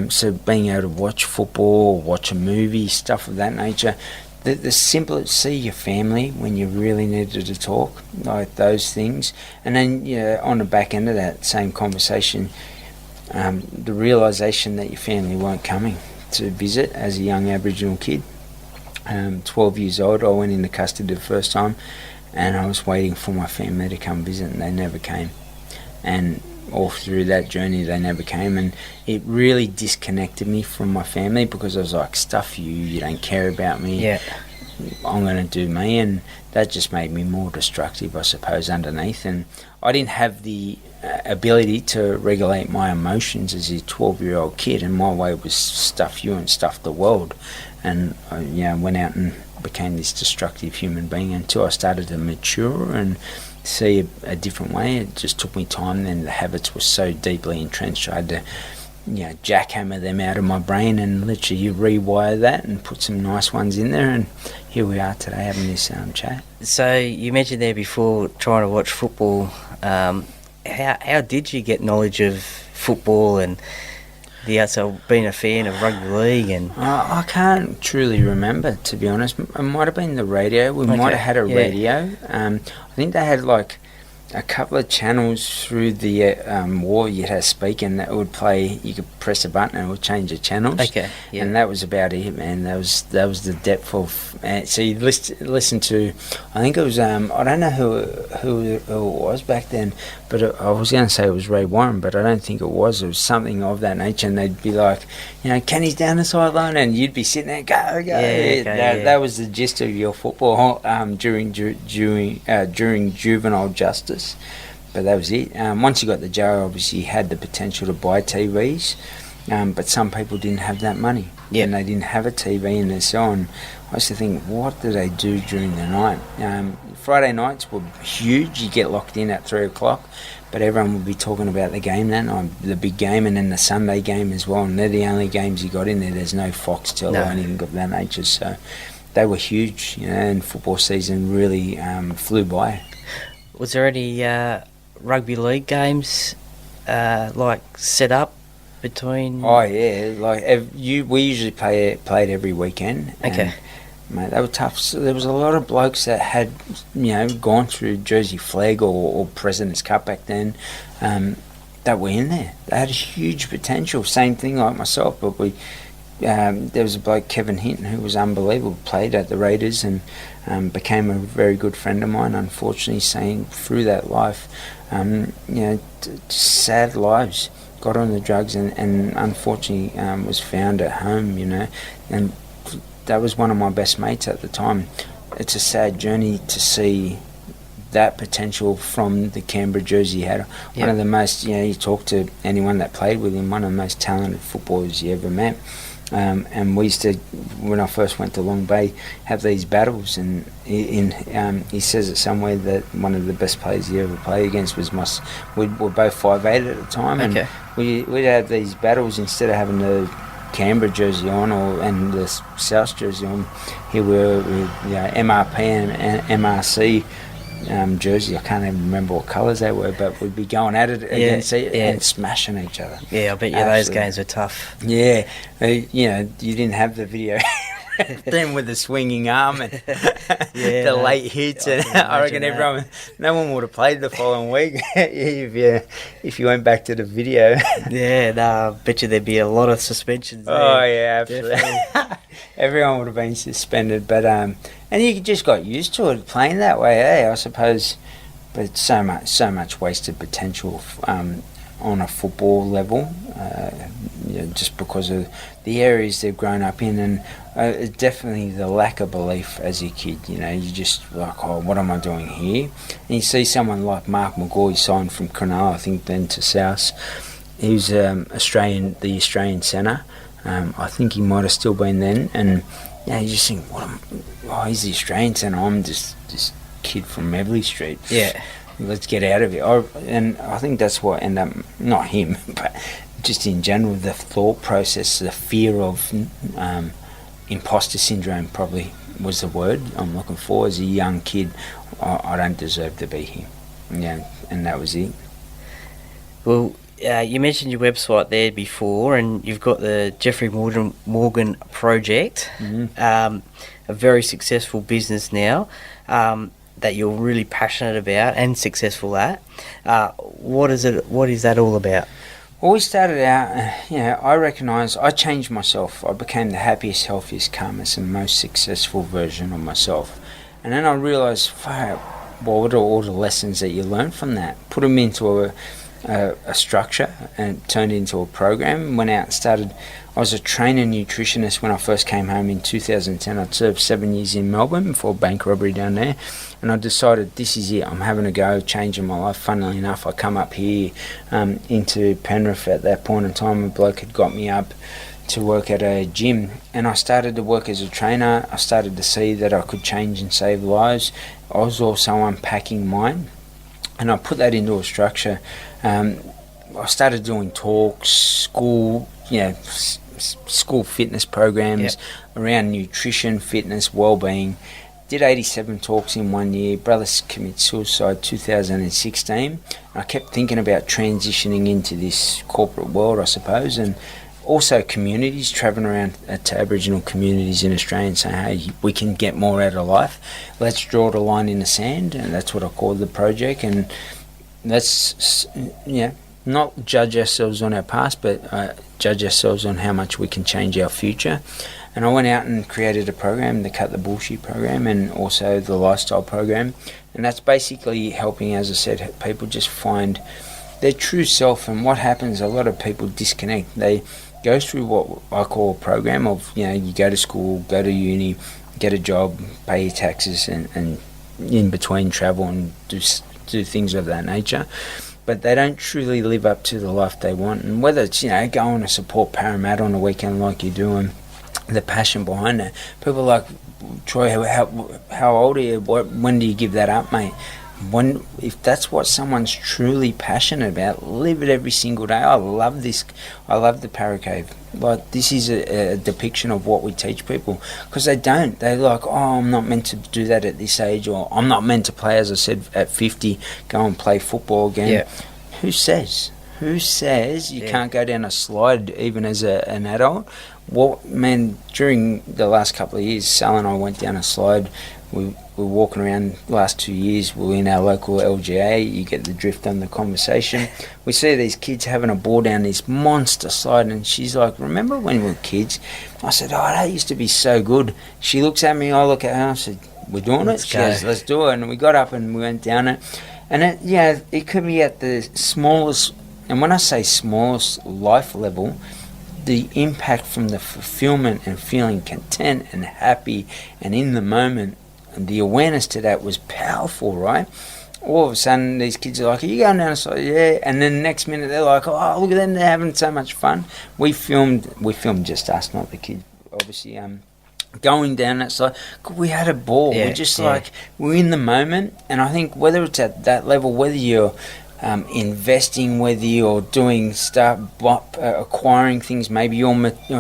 So being able to watch football, watch a movie, stuff of that nature, the simple, see your family when you really needed to talk, like those things. And then on the back end of that same conversation, the realisation that your family weren't coming to visit as a young Aboriginal kid. 12 years old, I went into custody the first time, and I was waiting for my family to come visit, and they never came. And all through that journey, they never came, and it really disconnected me from my family, because I was like, stuff you don't care about me. Yeah. I'm going to do me, and that just made me more destructive, I suppose, underneath. And I didn't have the ability to regulate my emotions as a 12-year-old kid, and my way was stuff you and stuff the world. And I went out and became this destructive human being until I started to mature and see a different way. It just took me time, and the habits were so deeply entrenched. I had to jackhammer them out of my brain and literally rewire that and put some nice ones in there, and here we are today having this chat. So you mentioned there before trying to watch football. how did you get knowledge of football and so being a fan of rugby league? And I can't truly remember, to be honest. It might have been the radio. We might have had a radio. I think they had like a couple of channels through the wall. You had a speaker and that would play. You could press a button and it would change the channels. Okay, yeah. And that was about it, man. That was the depth of. So you listen to. I think it was. I don't know who it was back then, but I was going to say it was Ray Warren, but I don't think it was. It was something of that nature, and they'd be like, Kenny's down the sideline, and you'd be sitting there, go. That was the gist of your football during juvenile justice. But that was it. Once you got the jail, obviously you had the potential to buy TVs, but some people didn't have that money, and they didn't have a TV and so on. I used to think, what do they do during the night? Friday nights were huge. You get locked in at 3 o'clock, but everyone would be talking about the game that night, the big game, and then the Sunday game as well, and they're the only games you got in there. There's no Foxtel or anything of that nature, so they were huge, and football season really flew by. Was there any rugby league games set up between? Oh yeah, we usually played every weekend. Okay, mate, they were tough. So there was a lot of blokes that had gone through Jersey Flag or President's Cup back then. That were in there. They had a huge potential. Same thing like myself, but we. There was a bloke, Kevin Hinton, who was unbelievable, played at the Raiders and became a very good friend of mine. Unfortunately, saying through that life, sad lives, got on the drugs and unfortunately was found at home, and that was one of my best mates at the time. It's a sad journey to see that potential from the Canberra jersey. He had one of the most, you talk to anyone that played with him, one of the most talented footballers you ever met. And we used to, when I first went to Long Bay, have these battles, and he says it somewhere that one of the best players he ever played against was we were both 5'8" at the time, and we'd have these battles. Instead of having the Canberra jersey on and the South jersey on, here we're with MRP and MRC jersey. I can't even remember what colours they were, but we'd be going at it against and smashing each other. Yeah, I bet you those games were tough. Yeah, you didn't have the video. Then with the swinging arm and the late hits, and I reckon no one would have played the following week if you went back to the video. I bet you there'd be a lot of suspensions there. Oh yeah, absolutely. Everyone would have been suspended, but and you just got used to it playing that way, I suppose. But so much wasted potential on a football level, just because of the areas they've grown up in, and definitely the lack of belief as a kid. You just like, oh, what am I doing here? And you see someone like Mark McGaw, he signed from Cronulla, I think, then to South. He was the Australian centre. I think he might have still been then, and you just think, he's the Australian centre. I'm just this kid from Everleigh Street. Yeah. Let's get out of it. And I think that's what ended up, not him, but just in general, the thought process, the fear of imposter syndrome probably was the word I'm looking for. As a young kid, I don't deserve to be here. And that was it. Well, you mentioned your website there before, and you've got the Jeffrey Morgan Project, a very successful business now. That you're really passionate about and successful at. What is that all about? Well, we started out, I recognised I changed myself. I became the happiest, healthiest, calmest and most successful version of myself. And then I realised, what are all the lessons that you learn from that? Put them into a structure and turned it into a program. Went out and started. I was a trainer nutritionist when I first came home in 2010. I'd served 7 years in Melbourne before bank robbery down there, and I decided this is it. I'm having a go, changing my life. Funnily enough, I come up here into Penrith at that point in time. A bloke had got me up to work at a gym, and I started to work as a trainer. I started to see that I could change and save lives. I was also unpacking mine, and I put that into a structure. I started doing talks, school fitness programs around nutrition, fitness, well-being, did 87 talks in 1 year. Brothers commit suicide 2016. I kept thinking about transitioning into this corporate world, I suppose, and also communities, travelling around to Aboriginal communities in Australia and saying, hey, we can get more out of life. Let's draw the line in the sand, and that's what I called the project. And let's, not judge ourselves on our past, but judge ourselves on how much we can change our future. And I went out and created a program, the Cut the Bullshit program, and also the Lifestyle program. And that's basically helping, as I said, people just find their true self. And what happens, a lot of people disconnect. They go through what I call a program of, you go to school, go to uni, get a job, pay your taxes, and in between travel and do things of that nature. But they don't truly live up to the life they want. And whether it's, going to support Parramatta on a weekend like you're doing, the passion behind that. People are like, Troy, how old are you? When do you give that up, mate? If that's what someone's truly passionate about, live it every single day. I love this. I love the Para Cave. Like, this is a depiction of what we teach people, because they don't. They're like, oh, I'm not meant to do that at this age, or I'm not meant to play, as I said, at 50, go and play football again. Yeah. Who says? Who says you can't go down a slide even as an adult? Well, man, during the last couple of years, Sal and I went down a slide. We were walking around the last 2 years. We were in our local LGA. You get the drift on the conversation. We see these kids having a ball down this monster slide, and she's like, remember when we were kids? I said, oh, that used to be so good. She looks at me, I look at her, I said, we're doing it? She goes, let's do it. And we got up and we went down it. And it could be at the smallest, and when I say smallest life level, the impact from the fulfillment and feeling content and happy and in the moment, and the awareness to that was powerful, right? All of a sudden, these kids are like, are you going down a slide? Yeah. And then the next minute, they're like, oh, look at them, they're having so much fun. We filmed just us, not the kids, obviously, going down that slide. We had a ball. We're just like, we're in the moment. And I think whether it's at that level, whether you're investing, whether you're doing stuff, acquiring things, maybe you're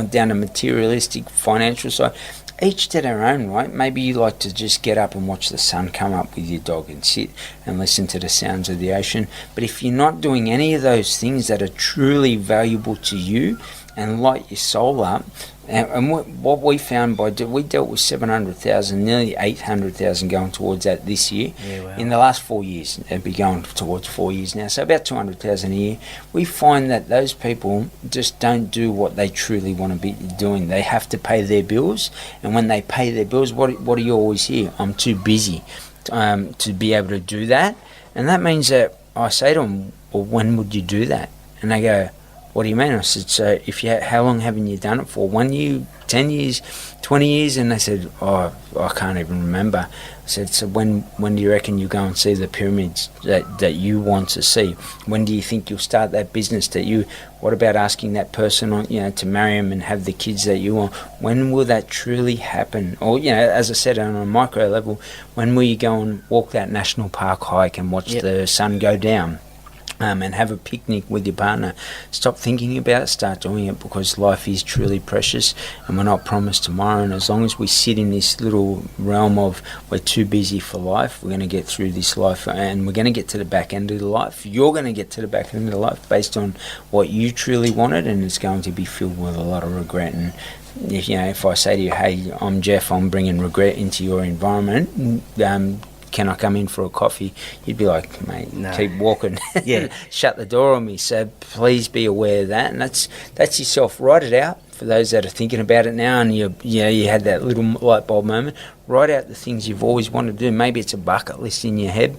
down a materialistic financial side, each to their own, right? Maybe you like to just get up and watch the sun come up with your dog and sit and listen to the sounds of the ocean. But if you're not doing any of those things that are truly valuable to you and light your soul up, and what we found we dealt with 700,000, nearly 800,000 going towards that this year. Yeah, wow. In the last 4 years, it'd be going towards 4 years now, so about 200,000 a year. We find that those people just don't do what they truly want to be doing. They have to pay their bills, and when they pay their bills, what do you always hear? I'm too busy to be able to do that. And that means that I say to them, well, when would you do that? And they go, what do you mean? I said, so how long haven't you done it for? 1 year, 10 years, 20 years? And they said, oh, I can't even remember. I said, so when do you reckon you go and see the pyramids that you want to see? When do you think you'll start that business what about asking that person to marry them and have the kids that you want? When will that truly happen? Or, as I said, on a micro level, when will you go and walk that national park hike and watch the sun go down? And have a picnic with your partner. Stop thinking about it, start doing it, because life is truly precious and we're not promised tomorrow. And as long as we sit in this little realm of we're too busy for life, we're going to get through this life, and we're going to get to the back end of the life. You're going to get to the back end of the life based on what you truly wanted, and it's going to be filled with a lot of regret. And if I say to you, hey, I'm Jeff, I'm bringing regret into your environment, can I come in for a coffee? You'd be like, mate, no. Keep walking. Shut the door on me. So please be aware of that. And that's yourself. Write it out for those that are thinking about it now, and you had that little light bulb moment. Write out the things you've always wanted to do. Maybe it's a bucket list in your head,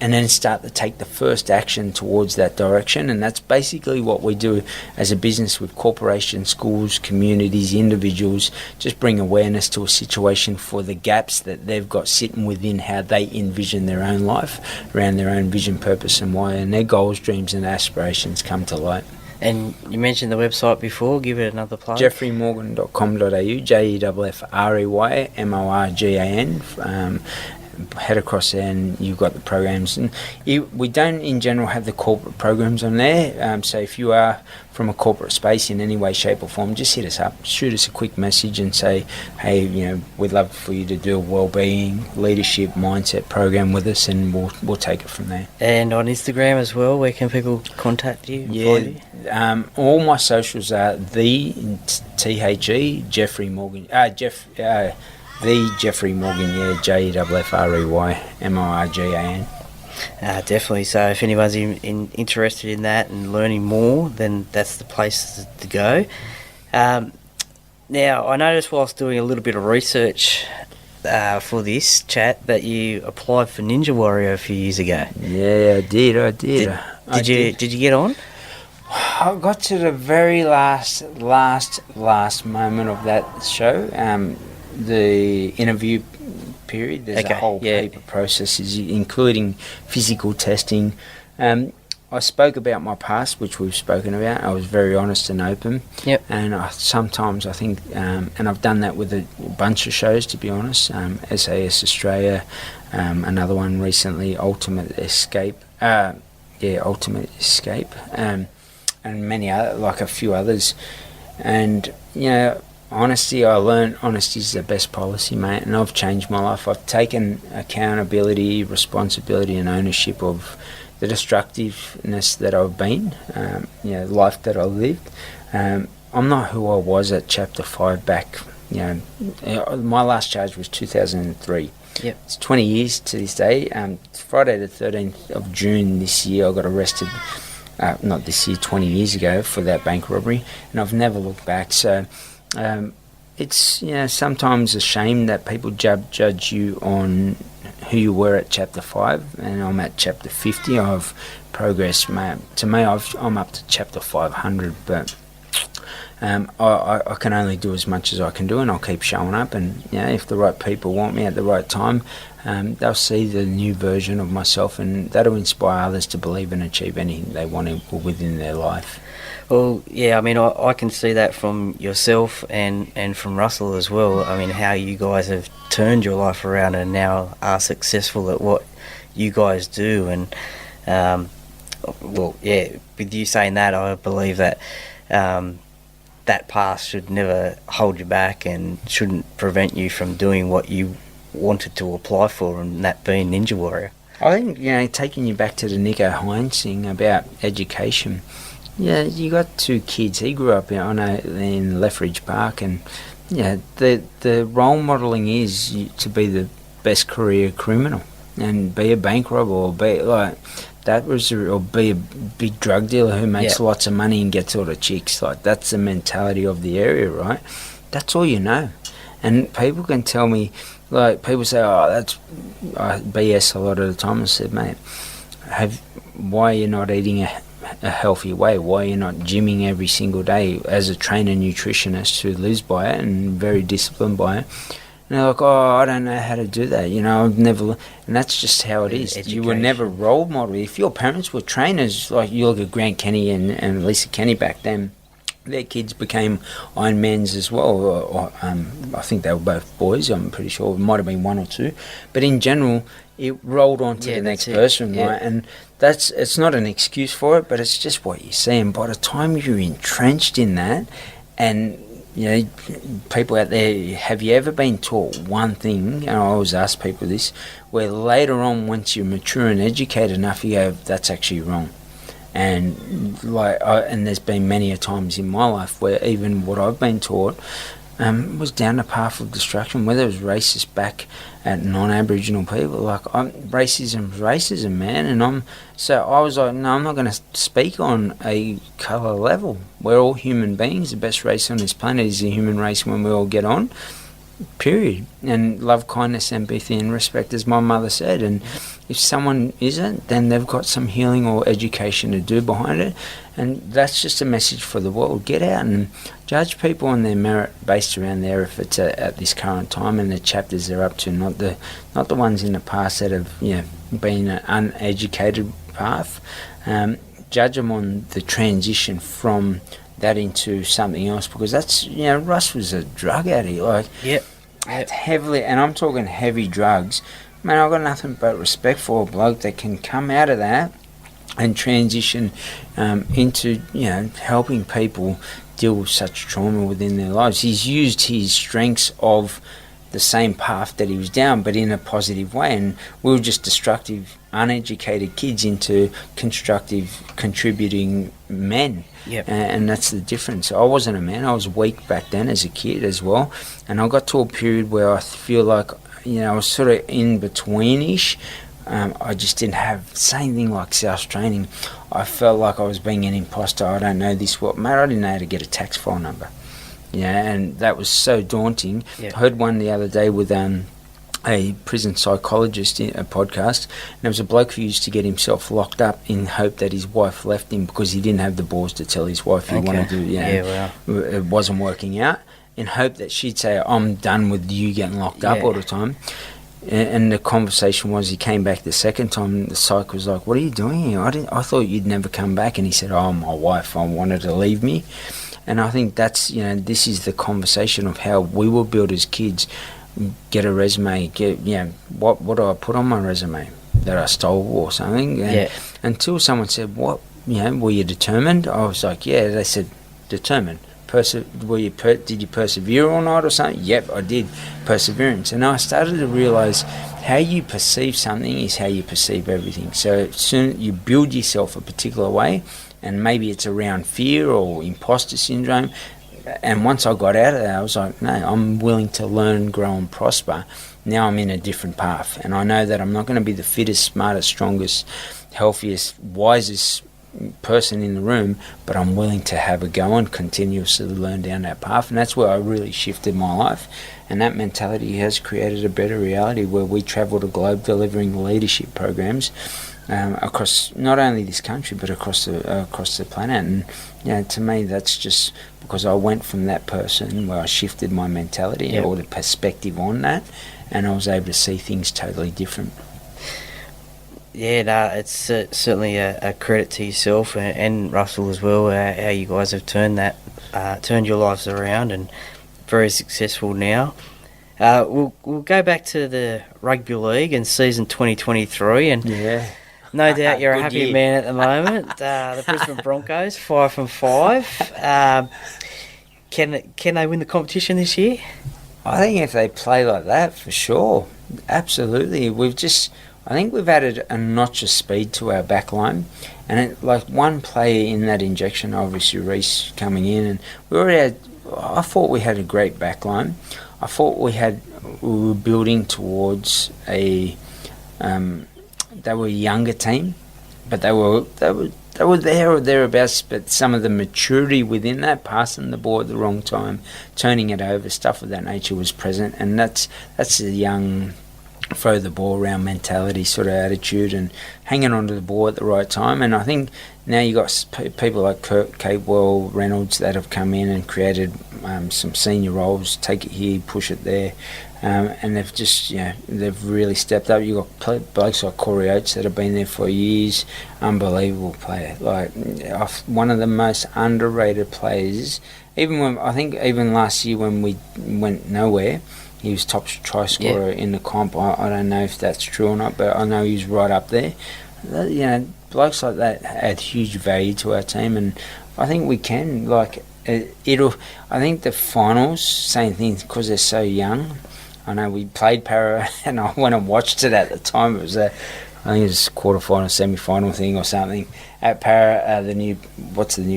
and then start to take the first action towards that direction. And that's basically what we do as a business with corporations, schools, communities, individuals. Just bring awareness to a situation for the gaps that they've got sitting within how they envision their own life, around their own vision, purpose and why, and their goals, dreams and aspirations come to light. And you mentioned the website before. Give it another plug. jeffreymorgan.com.au, JEFFREYMORGAN. head across there and you've got the programs. And we don't in general have the corporate programs on there, so if you are from a corporate space in any way, shape or form, just hit us up, shoot us a quick message and say, hey, we'd love for you to do a wellbeing, leadership, mindset program with us, and we'll take it from there. And on Instagram as well, where can people contact you? All my socials are the THE Jeffrey Morgan, the Jeffrey Morgan, JEFFREYMORGAN. Definitely. So if anyone's interested in that and learning more, then that's the place to go. Now, I noticed whilst doing a little bit of research for this chat that you applied for Ninja Warrior a few years ago. Yeah, I did. Did you get on? I got to the very last moment of that show. The interview period, there's a whole paper process, including physical testing. I spoke about my past, which we've spoken about. I was very honest and open. Yep. And sometimes I think, and I've done that with a bunch of shows, to be honest. SAS Australia, another one recently, Ultimate Escape. Ultimate Escape. And many other, like a few others. And, honesty, I learned honesty is the best policy, mate, and I've changed my life. I've taken accountability, responsibility and ownership of the destructiveness that I've been, life that I lived. I'm not who I was at Chapter 5 back, my last charge was 2003. Yep. It's 20 years to this day. Friday the 13th of June this year, I got arrested, not this year, 20 years ago, for that bank robbery, and I've never looked back. So it's sometimes a shame that people judge you on who you were at Chapter 5, and I'm at Chapter 50. I've progressed, mate. To me, I'm up to Chapter 500, but I can only do as much as I can do, and I'll keep showing up. And if the right people want me at the right time, they'll see the new version of myself, and that'll inspire others to believe and achieve anything they want within their life. Well, yeah, I mean, I can see that from yourself and from Russell as well. I mean, how you guys have turned your life around and now are successful at what you guys do. And, with you saying that, I believe that that past should never hold you back and shouldn't prevent you from doing what you wanted to apply for, and that being Ninja Warrior. I think, taking you back to the Nico Hines thing about education. Yeah, you got two kids. He grew up in Lethbridge Park, and the role modelling is to be the best career criminal and be a bank robber or be like that or be a big drug dealer who makes lots of money and gets all the chicks. Like, that's the mentality of the area, right? That's all you know. And people can tell me, like, people say, that's BS a lot of the time. I said, mate, why are you not eating a healthy way? Why are you not gymming every single day as a trainer nutritionist who lives by it and very disciplined by it? And they're like, I don't know how to do that. I've never... And that's just how it is. Education. You were never role model. If your parents were trainers, like you look at Grant Kenny and Lisa Kenny back then, their kids became Ironmans as well. I think they were both boys, I'm pretty sure. It might have been one or two. But in general, it rolled on to the next person, right? And it's not an excuse for it, but it's just what you see. And by the time you're entrenched in that, and people out there, have you ever been taught one thing? And I always ask people this, where later on, once you're mature and educated enough, you go, that's actually wrong. And and there's been many a times in my life where even what I've been taught was down the path of destruction, whether it was racist back at non-Aboriginal people. Like, racism's racism, man. And I was like, no, I'm not going to speak on a colour level. We're all human beings. The best race on this planet is the human race when we all get on, period. And love, kindness, empathy and respect, as my mother said. And if someone isn't, then they've got some healing or education to do behind it. And that's just a message for the world. Get out and judge people on their merit based around their efforts at this current time and the chapters they're up to, not the ones in the past that have been an uneducated path. Judge them on the transition from that into something else, because that's, Russ was a drug addict, like, heavily, and I'm talking heavy drugs Man, I've got nothing but respect for a bloke that can come out of that and transition into, helping people deal with such trauma within their lives. He's used his strengths of the same path that he was down, but in a positive way, and we were just destructive, uneducated kids into constructive, contributing men. Yep. And that's the difference. I wasn't a man. I was weak back then as a kid as well, and I got to a period where I feel like, I was sort of in betweenish. I just didn't have the same thing like self-training. I felt like I was being an imposter. I don't know this well. Mate, I didn't know how to get a tax file number. And that was so daunting. Yep. I heard one the other day with a prison psychologist in a podcast, and there was a bloke who used to get himself locked up in hope that his wife left him because he didn't have the balls to tell his wife he wanted to, it wasn't working out, in hope that she'd say, I'm done with you getting locked up all the time. And the conversation was, he came back the second time, and the psych was like, what are you doing here? I thought you'd never come back. And he said, my wife, I wanted to leave me. And I think that's, this is the conversation of how we were built as kids. Get a resume, what do I put on my resume? That I stole or something? And until someone said, what, were you determined? I was like, yeah. They said, determined. Did you persevere or not or something? Yep, I did. Perseverance. And I started to realise how you perceive something is how you perceive everything. So soon you build yourself a particular way, and maybe it's around fear or imposter syndrome. And once I got out of that, I was like, no, I'm willing to learn, grow and prosper. Now I'm in a different path, and I know that I'm not going to be the fittest, smartest, strongest, healthiest, wisest person in the room, but I'm willing to have a go and continuously learn down that path. And that's where I really shifted my life, and that mentality has created a better reality where we travel the globe delivering leadership programs across not only this country but across the planet. And to me, that's just because I went from that person where I shifted my mentality or the perspective on that, and I was able to see things totally different. Yeah, no, it's certainly a credit to yourself and Russell as well, how you guys have turned your lives around, and very successful now. We'll go back to the rugby league and season 2023, and no doubt you're a happy man at the moment. The Brisbane Broncos 5 from 5. Can they win the competition this year? I think if they play like that, for sure, absolutely. I think we've added a notch of speed to our back line, and one player in that injection, obviously Reece coming in, and I thought we had a great back line. I thought we were building towards they were a younger team, but they were there or thereabouts, but some of the maturity within that, passing the ball at the wrong time, turning it over, stuff of that nature was present, and that's the young throw the ball around mentality sort of attitude and hanging onto the ball at the right time. And I think now you got people like Kirk, Capewell, Reynolds that have come in and created some senior roles, take it here, push it there, and they've just they've really stepped up. You got blokes like Corey Oates that have been there for years, unbelievable player, like one of the most underrated players. Even last year when we went nowhere, he was top try scorer in the comp. I don't know if that's true or not, but I know he was right up there. Blokes like that add huge value to our team, and I think we can. I think the finals, same thing, because they're so young. I know we played Para, and I went and watched it at the time. It was I think it was quarter-final, semi-final thing or something at Para, the new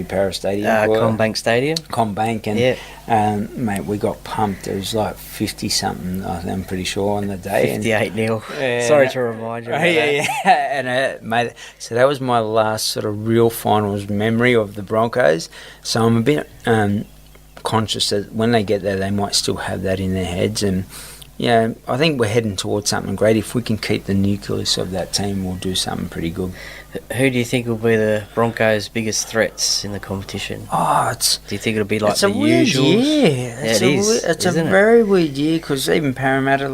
Para stadium? Combank Stadium. Combank, and mate, we got pumped. It was like 50-something, I'm pretty sure, on the day. 58-0. Sorry to remind you. And mate, so that was my last sort of real finals memory of the Broncos. So I'm a bit conscious that when they get there, they might still have that in their heads, and I think we're heading towards something great. If we can keep the nucleus of that team, we'll do something pretty good. Who do you think will be the Broncos' biggest threats in the competition? Do you think it'll be like the It's usual? a weird year. It's a very weird year, because even Parramatta,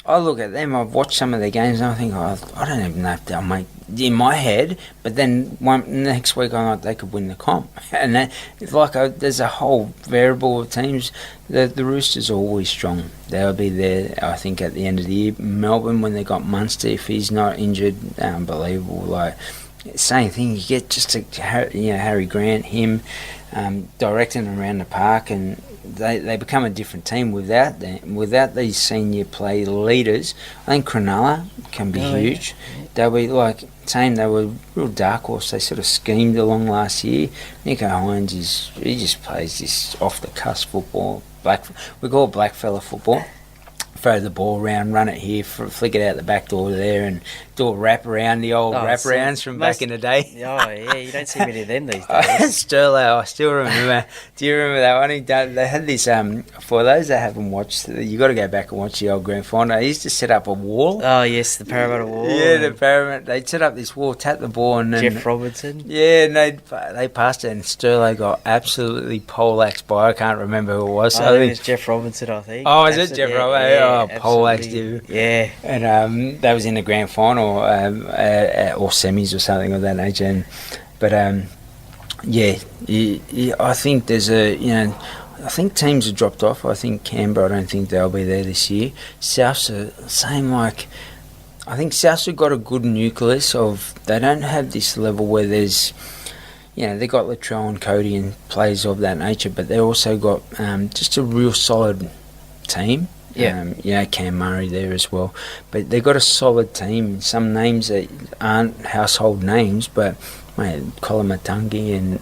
I look at them, I've watched some of their games, and I think, I don't even know if they'll make in my head, but then next week I'm like, they could win the comp. And that, it's like there's a whole variable of teams. The Roosters are always strong. They'll be there, I think, at the end of the year. Melbourne, when they got Munster, if he's not injured, unbelievable. Like, same thing, you get just Harry Grant, him, directing around the park, and they become a different team without these senior play leaders. I think Cronulla can be huge. Yeah. They'll be they were real dark horse. They sort of schemed along last year. Nico Hines he just plays this off the cusp football. We call it black fella football. Throw the ball around, run it here, flick it out the back door there, and do a wrap around, the old wraparounds from back in the day. Oh, yeah, you don't see many of them these days. Sterling, I still remember. Do you remember that one? They had this, for those that haven't watched, you got to go back and watch the old grand final. They used to set up a wall. Oh, yes, the Parramatta wall. Yeah, the Parramatta. They'd set up this wall, tap the ball, and then Jeff Robinson. Yeah, and they passed it, and Sterling got absolutely poleaxed by, I can't remember who it was. I think it was Jeff Robinson, I think. Oh, is it Jeff Robinson? Yeah, poleaxed you. Yeah. And that was in the grand final, or semis or something of that nature. I think there's I think teams have dropped off. I think Canberra, I don't think they'll be there this year. Souths are same like. I think Souths have got a good nucleus of. They don't have this level where there's. They got Latrell and Cody and players of that nature, but they also got just a real solid team. Yeah. Cam Murray there as well. But they've got a solid team. Some names that aren't household names, but Colin Matangi and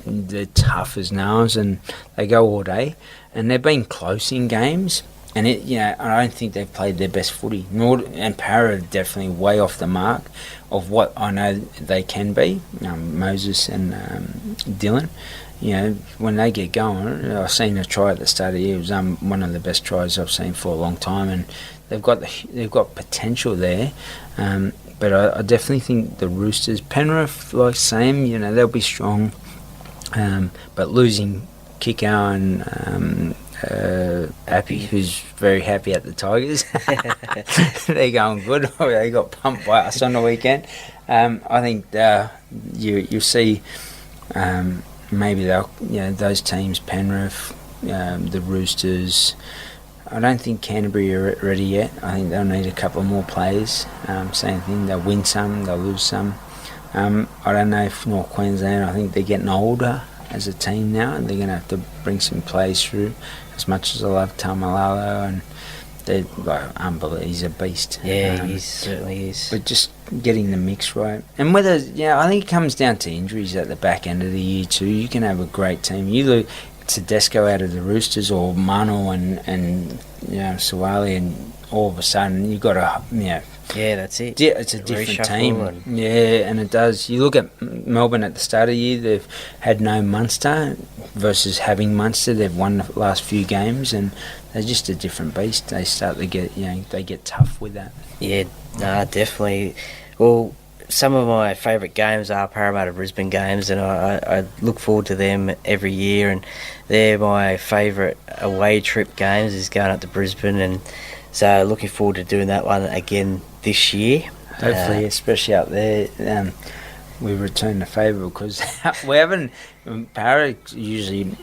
they're tough as nails and they go all day. And they've been close in games. And I don't think they've played their best footy. And Para are definitely way off the mark of what I know they can be. Moses and Dylan. When they get going, I've seen a try at the start of the year. It was one of the best tries I've seen for a long time, and they've got potential there. But I definitely think the Roosters, Penrith, same. They'll be strong, but losing Kikau and Happy, who's very happy at the Tigers. They're going good. They got pumped by us on the weekend. I think you'll see. Maybe they'll, those teams, Penrith, the Roosters. I don't think Canterbury are ready yet. I think they'll need a couple more players. Same thing, they'll win some, they'll lose some. I don't know if North Queensland, I think they're getting older as a team now, and they're going to have to bring some players through. As much as I love Tamalalo, and they're unbelievable. He's a beast. Yeah, he certainly is. But just getting the mix right, and whether I think it comes down to injuries at the back end of the year too. You can have a great team. You look Tedesco out of the Roosters or Mano and Suwali, and all of a sudden you've got that's it. Yeah, it's a different team. And it does. You look at Melbourne at the start of the year, they've had no Munster versus having Munster. They've won the last few games, and they're just a different beast. They start to get, they get tough with that. Yeah, definitely. Well, some of my favourite games are Parramatta Brisbane games, and I look forward to them every year, and they're my favourite away trip games, is going up to Brisbane, and so looking forward to doing that one again this year. Hopefully, especially out there, we return the favour, because we haven't. Para usually.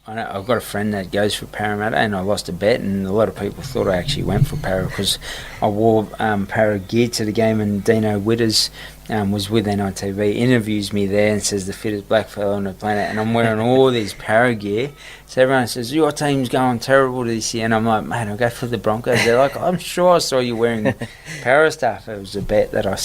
I've got a friend that goes for Parramatta, and I lost a bet, and a lot of people thought I actually went for Para because I wore Para gear to the game, and Dino Witters was with NITV, interviews me there and says the fittest black fella on the planet, and I'm wearing all these Para gear. So everyone says, your team's going terrible this year, and I'm like, mate, I'll go for the Broncos. They're like, I'm sure I saw you wearing Para stuff. It was a bet that I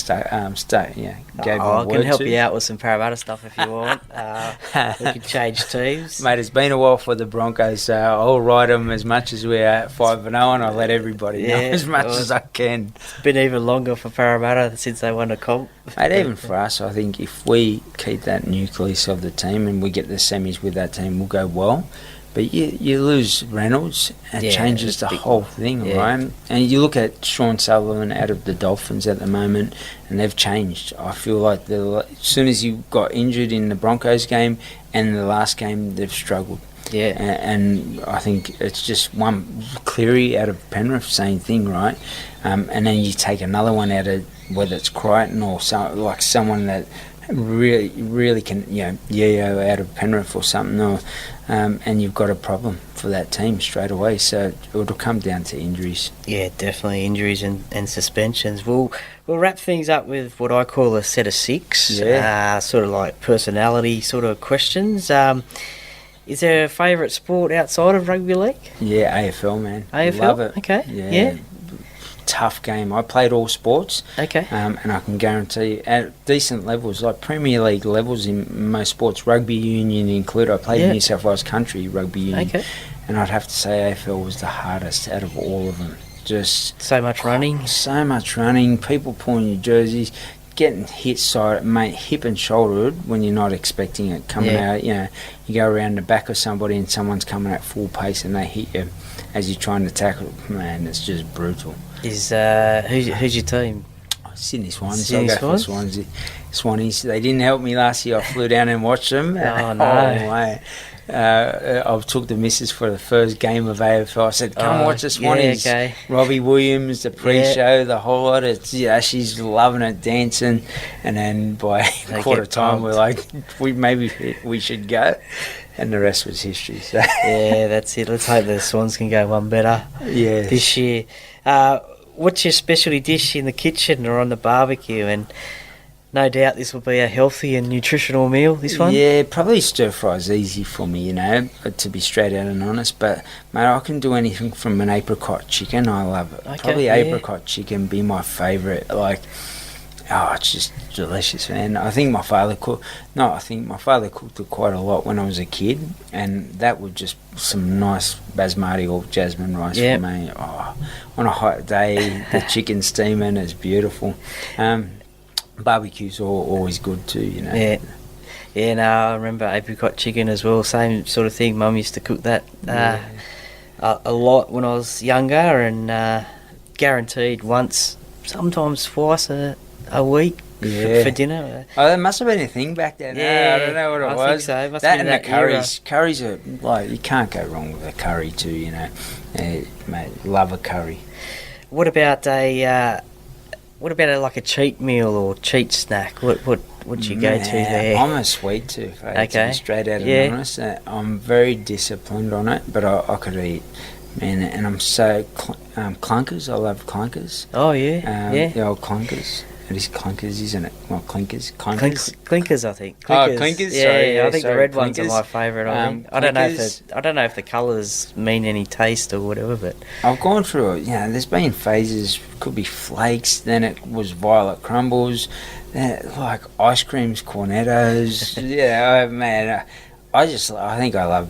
gave I can help you out with some Parramatta stuff if you want. We can change teams. Mate, it's been a while for the Broncos, so I'll ride them as much as we're at 5-0, and I'll let everybody know as much as I can. It's been even longer for Parramatta since they won a comp. Mate, even for us, I think if we keep that nucleus of the team and we get the semis with that team, we'll go well. But you lose Reynolds, and it changes the whole thing, right? And you look at Sean Sullivan out of the Dolphins at the moment, and they've changed. I feel like as soon as you got injured in the Broncos game and the last game, they've struggled. Yeah. And I think it's just one Cleary out of Penrith, same thing, right? And then you take another one out of whether it's Crichton or someone that really can, Yeo out of Penrith or something, or and you've got a problem for that team straight away. So it'll come down to injuries. Yeah, definitely injuries and suspensions. We'll wrap things up with what I call a set of six, sort of like personality sort of questions. Is there a favourite sport outside of rugby league? Yeah, AFL, man. AFL? Love it. Okay. Yeah. Tough game. I played all sports. Okay. And I can guarantee you, at decent levels, like Premier League levels in most sports, rugby union included. I played New South Wales Country rugby union. Okay. And I'd have to say AFL was the hardest out of all of them. Just so much running. So much running. People pulling your jerseys, getting hit hip and shouldered when you're not expecting it coming out. You go around the back of somebody and someone's coming at full pace and they hit you as you're trying to tackle. Man, it's just brutal. Is who's your team? Sydney Swans. Sydney I'll go Swans? for Swannies. They didn't help me last year. I flew down and watched them. Oh, no. I took the missus for the first game of AFL. I said, come watch the Swannies. Yeah, okay. Robbie Williams, the pre-show, the whole lot. It's, she's loving it, dancing. And then by quarter time, we're like, we should go. And the rest was history. So. Yeah, that's it. Let's hope the Swans can go one better this year. What's your specialty dish in the kitchen or on the barbecue? And no doubt this will be a healthy and nutritional meal, this one? Yeah, probably stir fry's easy for me, to be straight out and honest. But, mate, I can do anything from an apricot chicken. I love it. Okay, probably apricot chicken be my favourite. It's just delicious, man. I think my father cooked it quite a lot when I was a kid, and that was just some nice basmati or jasmine rice for me. Oh, on a hot day, the chicken steaming is beautiful. Barbecue's always good too, Yeah, no, I remember apricot chicken as well. Same sort of thing. Mum used to cook that a lot when I was younger, and guaranteed once, sometimes twice a week for dinner. Oh, that must have been a thing back then. Yeah, I don't know what it was. I think so. Must that have and been the that curries. Curries are you can't go wrong with a curry too. Mate, love a curry. What about a cheat meal or cheat snack? What would you go to there? I'm a sweet tooth. To be straight out and honest. I'm very disciplined on it, but I could eat. Man, and I'm so clunkers. I love clunkers. Oh yeah, the old clunkers. It is clunkers, isn't it? Well, clinkers. Clinkers, I think. Clinkers. Yeah, I think sorry, the red clinkers. ones are my favourite. I think. I don't know if the colours mean any taste or whatever, but I've gone through it. There's been phases. Could be flakes. Then it was violet crumbles. Then like ice creams, cornettos. Man. I think I love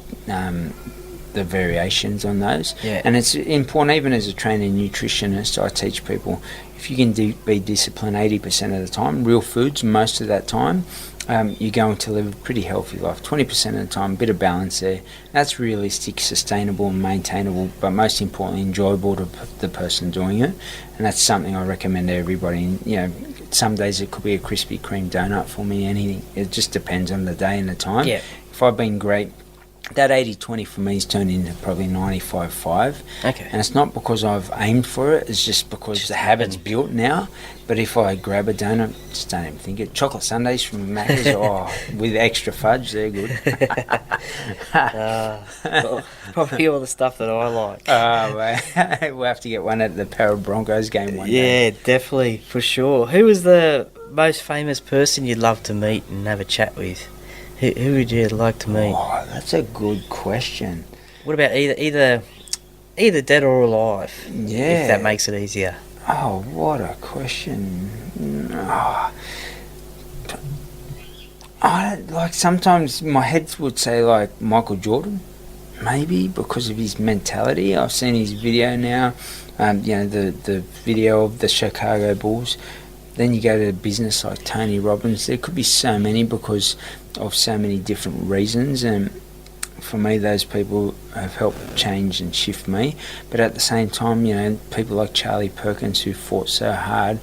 the variations on those. Yeah. And it's important, even as a training nutritionist, I teach people if you can be disciplined 80% of the time, real foods most of that time, you're going to live a pretty healthy life. 20% of the time, a bit of balance there. That's realistic, sustainable and maintainable, but most importantly enjoyable to the person doing it. And that's something I recommend to everybody. And, some days it could be a Krispy Kreme donut for me, anything. It just depends on the day and the time. Yeah. If I've been great, that 80-20 for me has turned into probably 95-5. Okay. And it's not because I've aimed for it, it's just because the habit's built now. But if I grab a donut, just don't even think it. Chocolate sundaes from Macca's, with extra fudge, they're good. probably all the stuff that I like. We'll have to get one at the Para Broncos game one Yeah, day. definitely, for sure. Who was the most famous person you'd love to meet and have a chat with? Who would you like to meet? Oh, that's a good question. What about either dead or alive? Yeah. If that makes it easier. Oh, what a question. Sometimes my head would say like Michael Jordan, maybe because of his mentality. I've seen his video now, the video of the Chicago Bulls. Then you go to business like Tony Robbins. There could be so many because of so many different reasons, and for me those people have helped change and shift me. But at the same time, people like Charlie Perkins, who fought so hard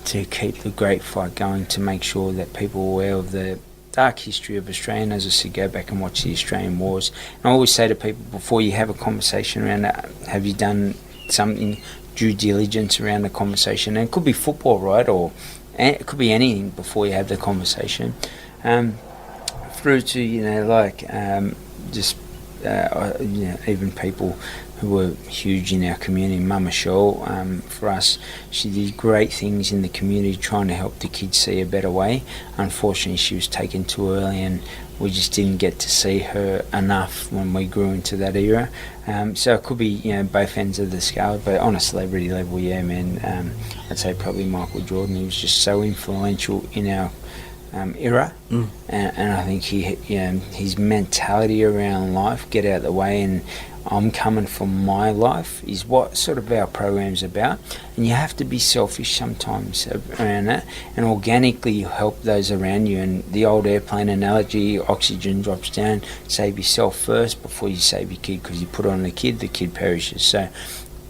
to keep the great fight going, to make sure that people are aware of the dark history of Australia. And as I said, go back and watch the Australian Wars. And I always say to people, before you have a conversation around that, have you done something, due diligence around the conversation? And it could be football, right? Or it could be anything before you have the conversation. Through to, even people who were huge in our community. Mum Michelle, for us, she did great things in the community trying to help the kids see a better way. Unfortunately, she was taken too early, and we just didn't get to see her enough when we grew into that era. So it could be, both ends of the scale, but on a celebrity level, yeah, man, I'd say probably Michael Jordan. He was just so influential in our era, and I think his mentality around life, get out of the way and I'm coming from my life, is what sort of our program's about. And you have to be selfish sometimes around that, and organically help those around you. And the old airplane analogy, oxygen drops down, save yourself first before you save your kid, because you put on the kid perishes. So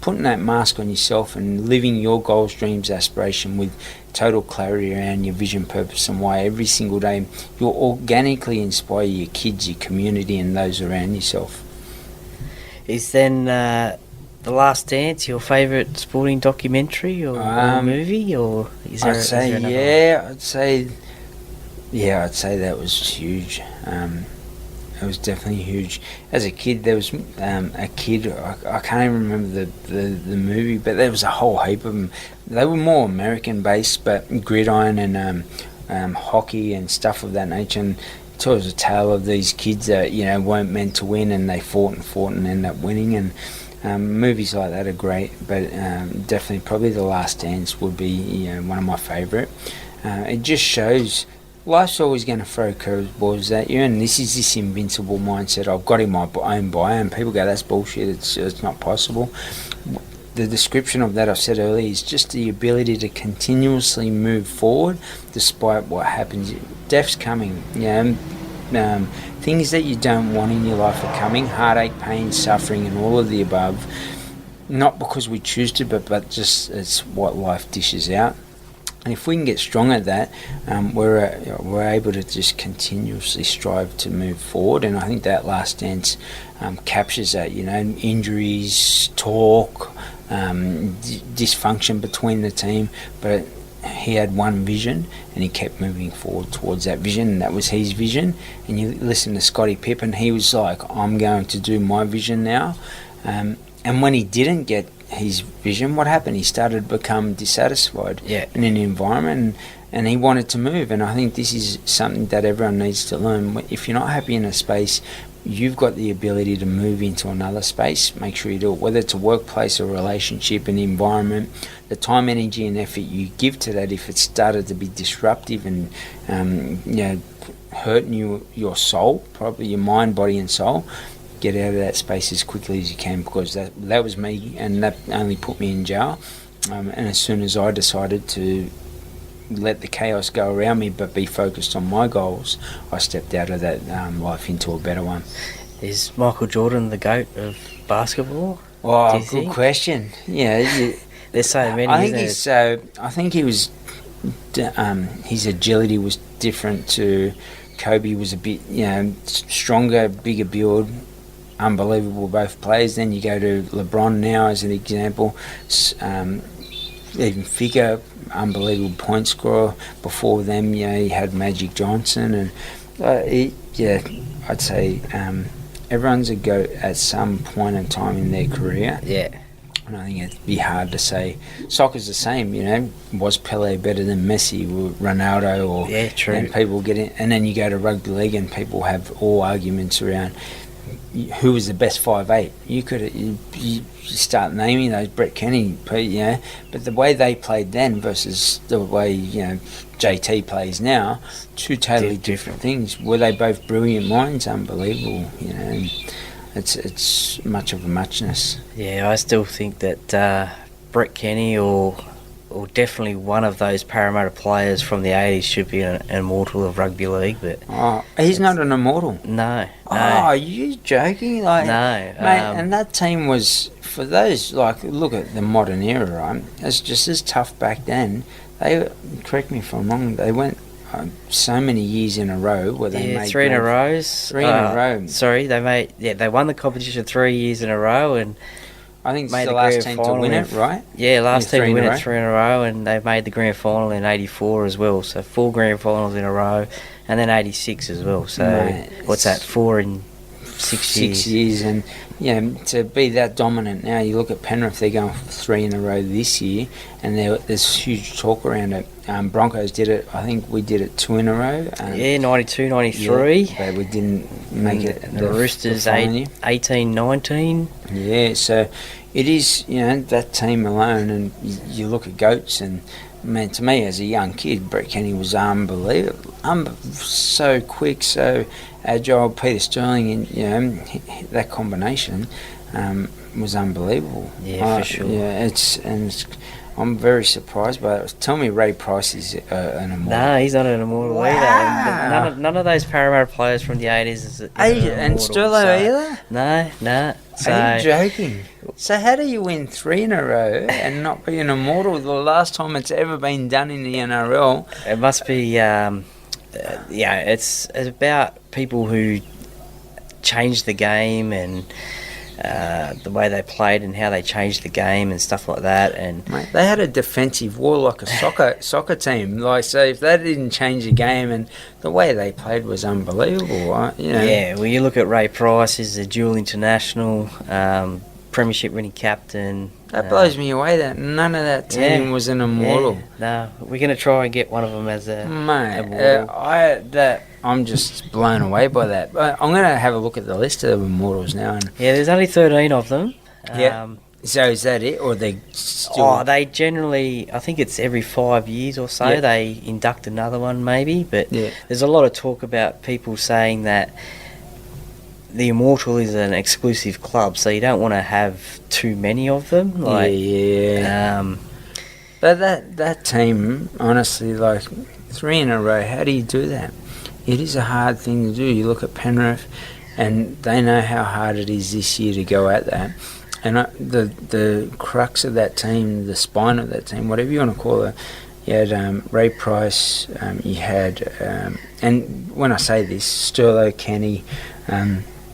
putting that mask on yourself and living your goals, dreams, aspiration with total clarity around your vision, purpose and why every single day, you'll organically inspire your kids, your community and those around yourself. Is then The Last Dance your favourite sporting documentary or movie, or is there? I'd say that was huge. It was definitely huge. As a kid, there was a kid. I can't even remember the movie, but there was a whole heap of them. They were more American based, but gridiron and hockey and stuff of that nature. And it tells a tale of these kids that weren't meant to win, and they fought and ended up winning. And movies like that are great, but definitely probably The Last Dance would be one of my favourite. It just shows life's always going to throw curveballs at you, and this is this invincible mindset. I've got in my own bio, and people go, that's bullshit, it's not possible. The description of that I've said earlier is just the ability to continuously move forward despite what happens. Death's coming, things that you don't want in your life are coming, heartache, pain, suffering and all of the above, not because we choose to, but just it's what life dishes out. And if we can get strong at that, we're able to just continuously strive to move forward. And I think that Last Dance captures that. Injuries, talk, dysfunction between the team, but he had one vision and he kept moving forward towards that vision, and that was his vision. And you listen to Scottie Pippen, he was like, I'm going to do my vision now. And when he didn't get his vision, what happened? He started to become dissatisfied in an environment, and he wanted to move. And I think this is something that everyone needs to learn. If you're not happy in a space, you've got the ability to move into another space. Make sure you do it, whether it's a workplace, a relationship, an environment. The time, energy and effort you give to that, if it started to be disruptive and hurting your soul, probably your mind, body and soul, get out of that space as quickly as you can, because that was me, and that only put me in jail. And as soon as I decided to let the chaos go around me but be focused on my goals, I stepped out of that life into a better one. Is Michael Jordan the GOAT of basketball? Oh, good question. There's so many. I think he was. His agility was different to Kobe. Was a bit stronger, bigger build. Unbelievable both players. Then you go to LeBron now as an example, even figure, unbelievable point scorer. Before them, you had Magic Johnson, and I'd say everyone's a GOAT at some point in time in their career. Yeah. And I think it'd be hard to say. Soccer's the same, Was Pele better than Messi or Ronaldo? Or true. And people get in, and then you go to rugby league, and people have all arguments around who was the best 5'8". You start naming those, Brett Kenny, but the way they played then versus the way JT plays now, two totally different things. Were they both brilliant minds? Unbelievable, and it's much of a muchness. Yeah, I still think that Brett Kenny or definitely one of those Parramatta players from the 80s should be an immortal of rugby league. But he's not an immortal. No. Are you joking? No. Mate, and that team was, for those, look at the modern era, right? It's just as tough back then. They, correct me if I'm wrong, they went, so many years in a row where they made three in a row. Sorry, they won the competition 3 years in a row, and I think it's made the the last grand team to final win it, right? Yeah, last team to win it 3 in a row, and they made the grand final in '84 as well. So 4 grand finals in a row, and then '86 as well. So Mate, what's that? 4 in 6 years. 6 years, and to be that dominant now. You look at Penrith; they're going for 3 in a row this year, and there's huge talk around it. Broncos did it. I think we did it 2 in a row. 92, 93. Yeah, but we didn't make it. The Roosters 18, 19. Yeah, so it is, that team alone, and you look at GOATs, and man, to me as a young kid, Brett Kenny was unbelievable, so quick, so agile. Peter Sterling, and that combination was unbelievable. Yeah, for sure. Yeah, I'm very surprised by it. Tell me Ray Price is an immortal. No, he's not an immortal Wow. either. None of those Parramatta players from the 80s is an And immortal, Sterlo either? No. So, Are you joking? So how do you win 3 in a row and not be an immortal? The last time it's ever been done in the NRL. it must be, it's about people who changed the game and the way they played and how they changed the game and stuff like that. And Mate, they had a defensive wall like a soccer team. So if they didn't change the game, and the way they played was unbelievable, right? Yeah, well, you look at Ray Price, he's a dual international, premiership winning captain. That blows me away that none of that team was an immortal. Yeah. No, we're going to try and get one of them as a Mate, I'm just blown away by that. But I'm going to have a look at the list of immortals now. And there's only 13 of them. So is that it, or they still? They generally, I think it's every 5 years or so, they induct another one maybe. But there's a lot of talk about people saying that the Immortal is an exclusive club, so you don't want to have too many of them. But that team, honestly, 3 in a row, how do you do that? It is a hard thing to do. You look at Penrith, and they know how hard it is this year to go at that. And the crux of that team, the spine of that team, whatever you want to call it, you had Ray Price, you had, and when I say this, Sterlo, Kenny,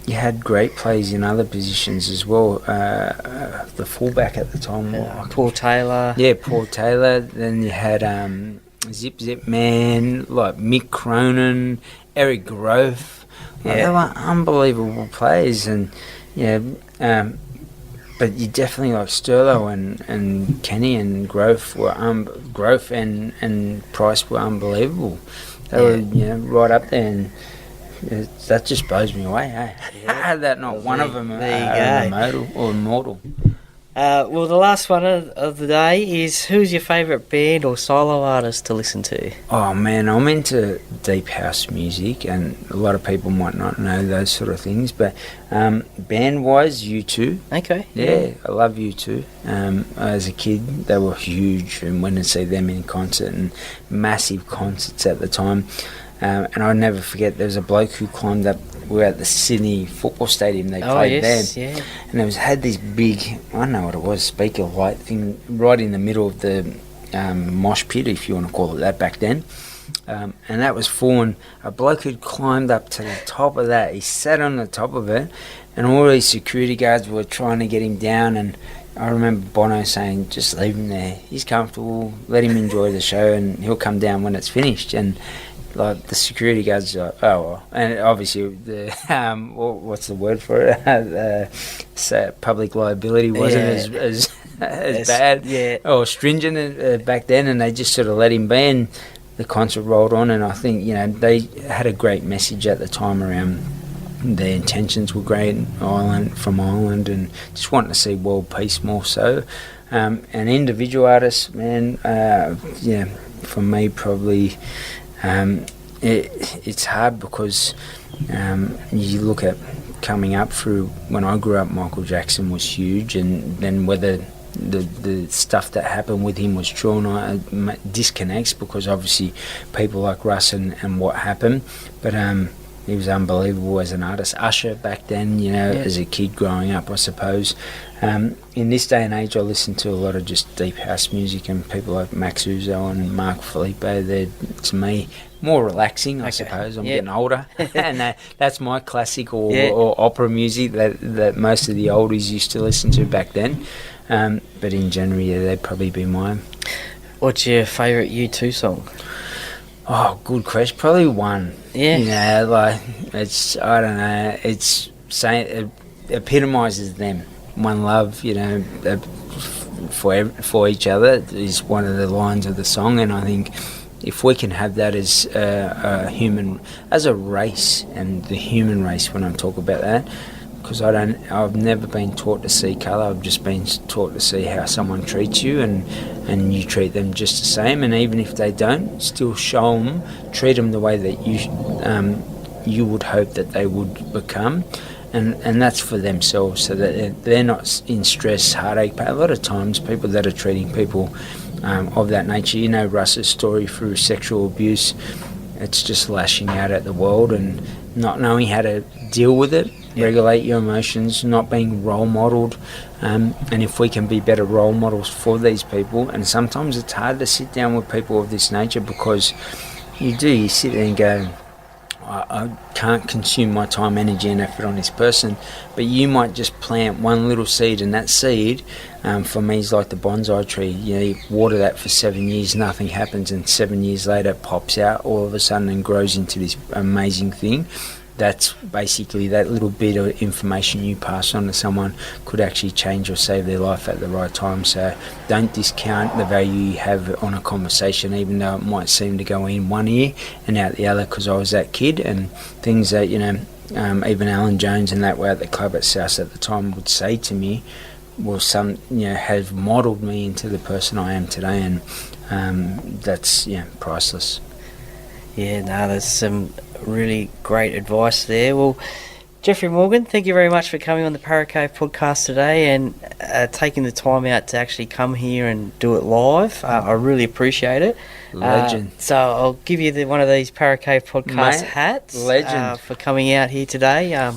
you had great plays in other positions as well. The fullback at the time, Paul Taylor. Yeah, Paul Taylor. Then you had Zip Man, like Mick Cronin, Eric Grove. They were unbelievable players, and but you definitely like Sterlo and Kenny and Grove were Grove and Price were unbellevable. They were right up there, and that just blows me away. How that not one of them are immortal. Well, the last one of the day is, who's your favourite band or solo artist to listen to? Oh man, I'm into deep house music, and a lot of people might not know those sort of things, but band-wise, U2. Okay. Yeah, I love U2. As a kid, they were huge, and went and see them in concert, and massive concerts at the time. And I'll never forget, there was a bloke who climbed up. We were at the Sydney football stadium. They played there, and it had this big, I don't know what it was, speaker light thing right in the middle of the mosh pit, if you want to call it that, back then. And that was full, and a bloke had climbed up to the top of that. He sat on the top of it, and all these security guards were trying to get him down. And I remember Bono saying, "Just leave him there. He's comfortable. Let him enjoy the show, and he'll come down when it's finished." And the security guards are like, oh well. And obviously the what's the word for it, public liability wasn't as bad or stringent back then, and they just sort of let him be, and the concert rolled on. And I think they had a great message at the time around their intentions were great, from Ireland, and just wanting to see world peace more so. And individual artists, man, for me probably. It's hard because you look at coming up through, when I grew up, Michael Jackson was huge, and then whether the stuff that happened with him was true or not disconnects, because obviously people like Russ and what happened. But he was unbelievable as an artist. Usher back then, as a kid growing up, I suppose. In this day and age, I listen to a lot of just deep house music, and people like Max Uzo and Mark Felipe. They're, to me, more relaxing, I suppose. I'm getting older, and that's my classic or opera music that most of the oldies used to listen to back then. But in general, they'd probably be mine. What's your favourite U2 song? Oh, good question. Probably one. Yeah. It's, I don't know, it's saying, it epitomises them. One love, for each other is one of the lines of the song, and I think if we can have that as a human, as a race, and the human race when I talk about that, because I've never been taught to see colour. I've just been taught to see how someone treats you, and you treat them just the same. And even if they don't, still show them, treat them the way that you would hope that they would become. And that's for themselves, so that they're not in stress, heartache. But a lot of times, people that are treating people of that nature, Russ's story through sexual abuse, it's just lashing out at the world and not knowing how to deal with it, regulate your emotions, not being role modelled. And if we can be better role models for these people, and sometimes it's hard to sit down with people of this nature, because you sit there and go, I can't consume my time, energy and effort on this person, but you might just plant one little seed, and that seed for me is like the bonsai tree. You water that for 7 years, nothing happens, and 7 years later it pops out all of a sudden and grows into this amazing thing. That's basically that little bit of information you pass on to someone could actually change or save their life at the right time. So don't discount the value you have on a conversation, even though it might seem to go in one ear and out the other, because I was that kid, and things that, even Alan Jones and that were at the club at South at the time would say to me, have modelled me into the person I am today, and that's priceless. Yeah, no, there's some really great advice there. Well, Jeffrey Morgan, thank you very much for coming on the Para Cave podcast today, and taking the time out to actually come here and do it live. I really appreciate it. Legend. So I'll give you one of these Para Cave podcast hats. Legend. For coming out here today. I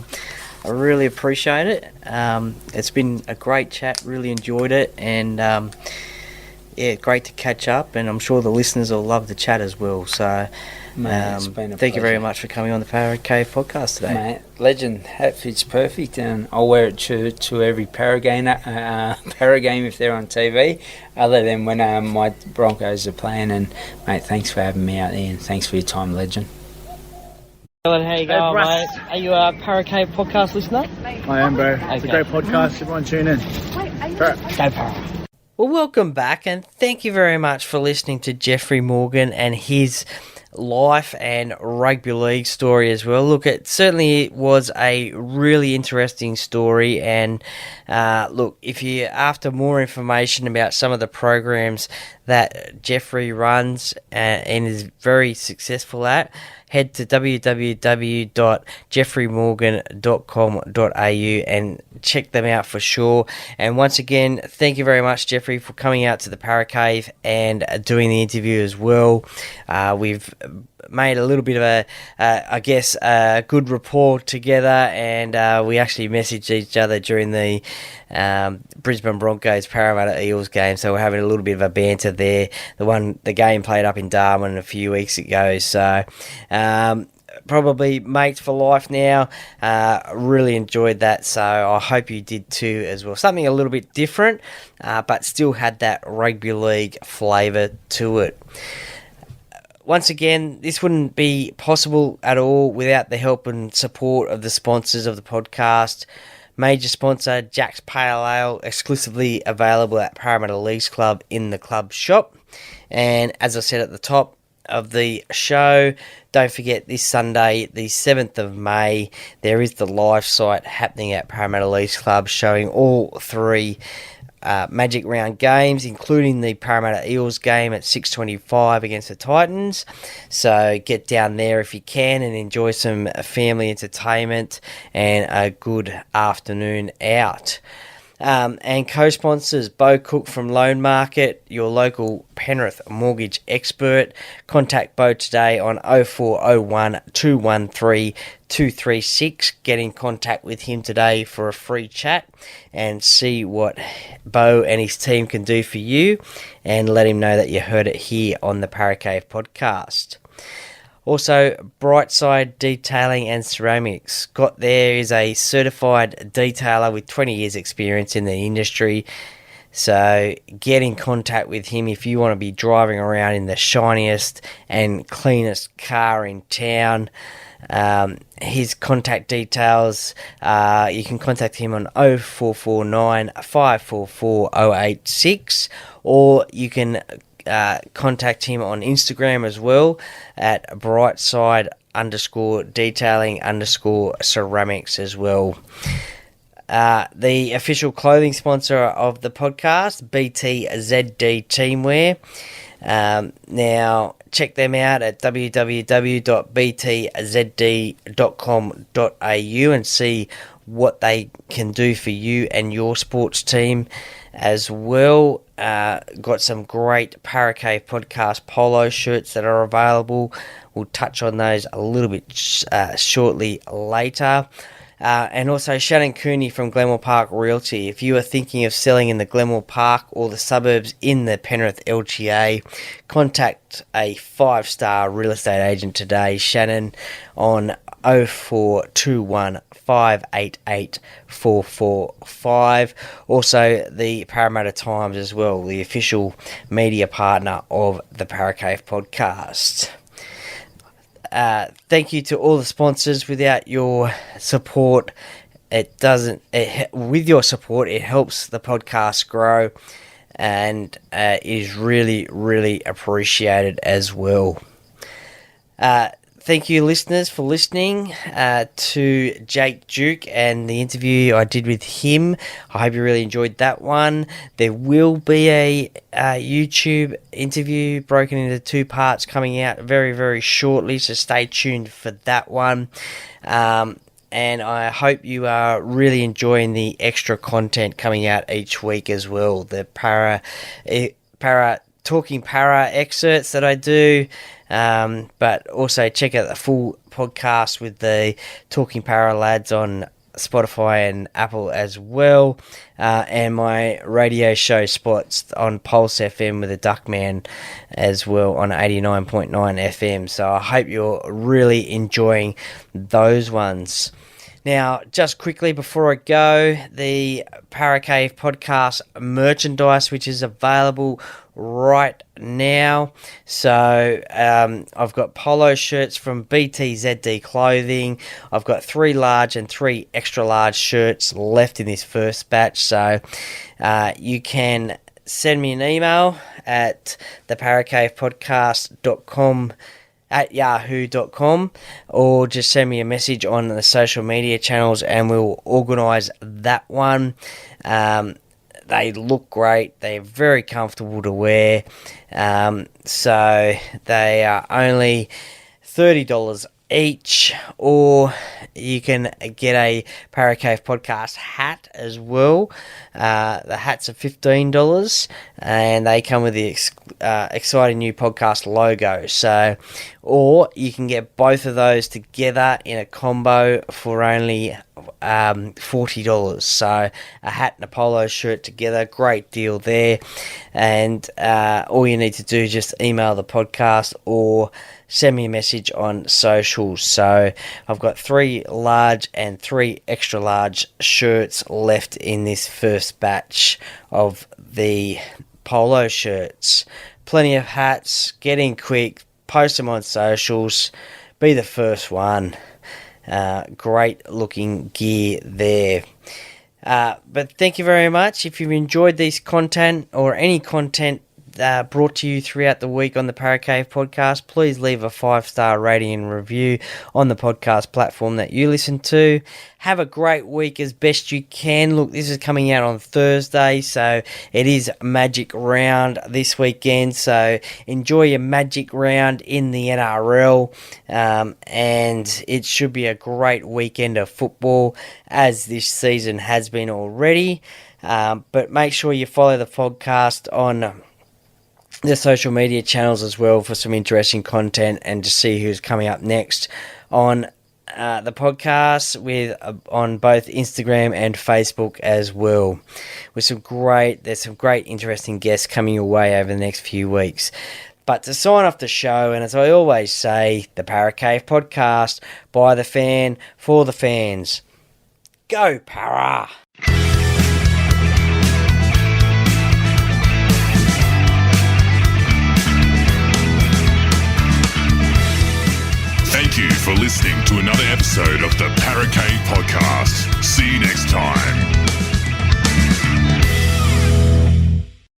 really appreciate it. It's been a great chat, really enjoyed it, and great to catch up, and I'm sure the listeners will love the chat as well. So it's been a thank you pleasure. very much for coming on the Para Cave podcast today. Mate, legend. Hat fits perfect, and I'll wear it to every para game if they're on TV, other than when my Broncos are playing. And mate, thanks for having me out there, and thanks for your time, legend. How you going, mate? Are you a Para Cave podcast listener? I am, bro. It's a great podcast. Everyone tune in. Go Para. Well, welcome back, and thank you very much for listening to Jeffrey Morgan and his life and rugby league story as well. Look, it certainly was a really interesting story, and look, if you're after more information about some of the programs that Jeffrey runs and is very successful at, head to www.jeffreymorgan.com.au and check them out for sure. And once again, thank you very much, Jeffrey, for coming out to the Para Cave and doing the interview as well. We've made a little bit of a good rapport together, and we actually messaged each other during the Brisbane Broncos Parramatta Eels game, so we're having a little bit of a banter there. The game played up in Darwin a few weeks ago, so probably mates for life now. Really enjoyed that, so I hope you did too as well. Something a little bit different, but still had that rugby league flavour to it. Once again, this wouldn't be possible at all without the help and support of the sponsors of the podcast. Major sponsor, Jack's Pale Ale, exclusively available at Parramatta Leagues Club in the club shop. And as I said at the top of the show, don't forget this Sunday, the 7th of May, there is the live site happening at Parramatta Leagues Club showing all three Magic Round games, including the Parramatta Eels game at 6:25 against the Titans. So get down there if you can and enjoy some family entertainment and a good afternoon out. And co-sponsors Beau Cook from Loan Market, your local Penrith mortgage expert. Contact Beau today on 0401 213 236. Get in contact with him today for a free chat and see what Beau and his team can do for you, and let him know that you heard it here on the Paracave podcast. Also, Brightside Detailing and Ceramics. Scott there is a certified detailer with 20 years experience in the industry. So get in contact with him if you want to be driving around in the shiniest and cleanest car in town. His contact details, you can contact him on 0449 544 086, or you can contact him on Instagram as well at brightside_detailing_ceramics as well. The official clothing sponsor of the podcast, BTZD Teamwear. Now, check them out at www.btzd.com.au and see what they can do for you and your sports team as well. Got some great Paracave podcast polo shirts that are available. We'll touch on those a little bit shortly later. And also Shannon Cooney from Glenmore Park Realty. If you are thinking of selling in the Glenmore Park or the suburbs in the Penrith LGA, contact a 5-star real estate agent today, Shannon, on 0421 588 445. Also, the Parramatta Times as well, the official media partner of the Paracave podcast. Thank you to all the sponsors. Without your support, with your support, it helps the podcast grow, and is really, really appreciated as well. Thank you, listeners, for listening to Jake Duke and the interview I did with him. I hope you really enjoyed that one. There will be a YouTube interview broken into 2 parts coming out very, very shortly, so stay tuned for that one. And I hope you are really enjoying the extra content coming out each week as well. The Talking Para excerpts that I do. But also check out the full podcast with the Talking Para lads on Spotify and Apple as well, and my radio show spots on Pulse FM with the Duckman as well on 89.9 FM. So I hope you're really enjoying those ones. Now, just quickly before I go, the Paracave podcast merchandise, which is available right now. So I've got polo shirts from BTZD Clothing. I've got 3 large and 3 extra large shirts left in this first batch. So you can send me an email at theparacavepodcast.com at yahoo.com, or just send me a message on the social media channels and we'll organise that one. They look great. They're very comfortable to wear. So they are only $30 each, or you can get a Paracave Podcast hat as well. The hats are $15 and they come with the exciting new podcast logo. So, or you can get both of those together in a combo for only $40. So a hat and a polo shirt together, great deal there. And all you need to do is just email the podcast or send me a message on socials. So I've got 3 large and 3 extra large shirts left in this first batch of the polo shirts. Plenty of hats. Get in quick, post them on socials, be the first one. Great looking gear there. But thank you very much. If you've enjoyed this content or any content brought to you throughout the week on the Paracave podcast, please leave a 5-star rating and review on the podcast platform that you listen to. Have a great week as best you can. Look, this is coming out on Thursday, so it is Magic Round this weekend, so enjoy your Magic Round in the NRL, and it should be a great weekend of football, as this season has been already. But make sure you follow the podcast on the social media channels as well for some interesting content and to see who's coming up next on the podcast on both Instagram and Facebook as well. There's some great interesting guests coming your way over the next few weeks. But to sign off the show, and as I always say, the Para Cave podcast, by the fan, for the fans. Go Para! Thank you for listening to another episode of the Para Cave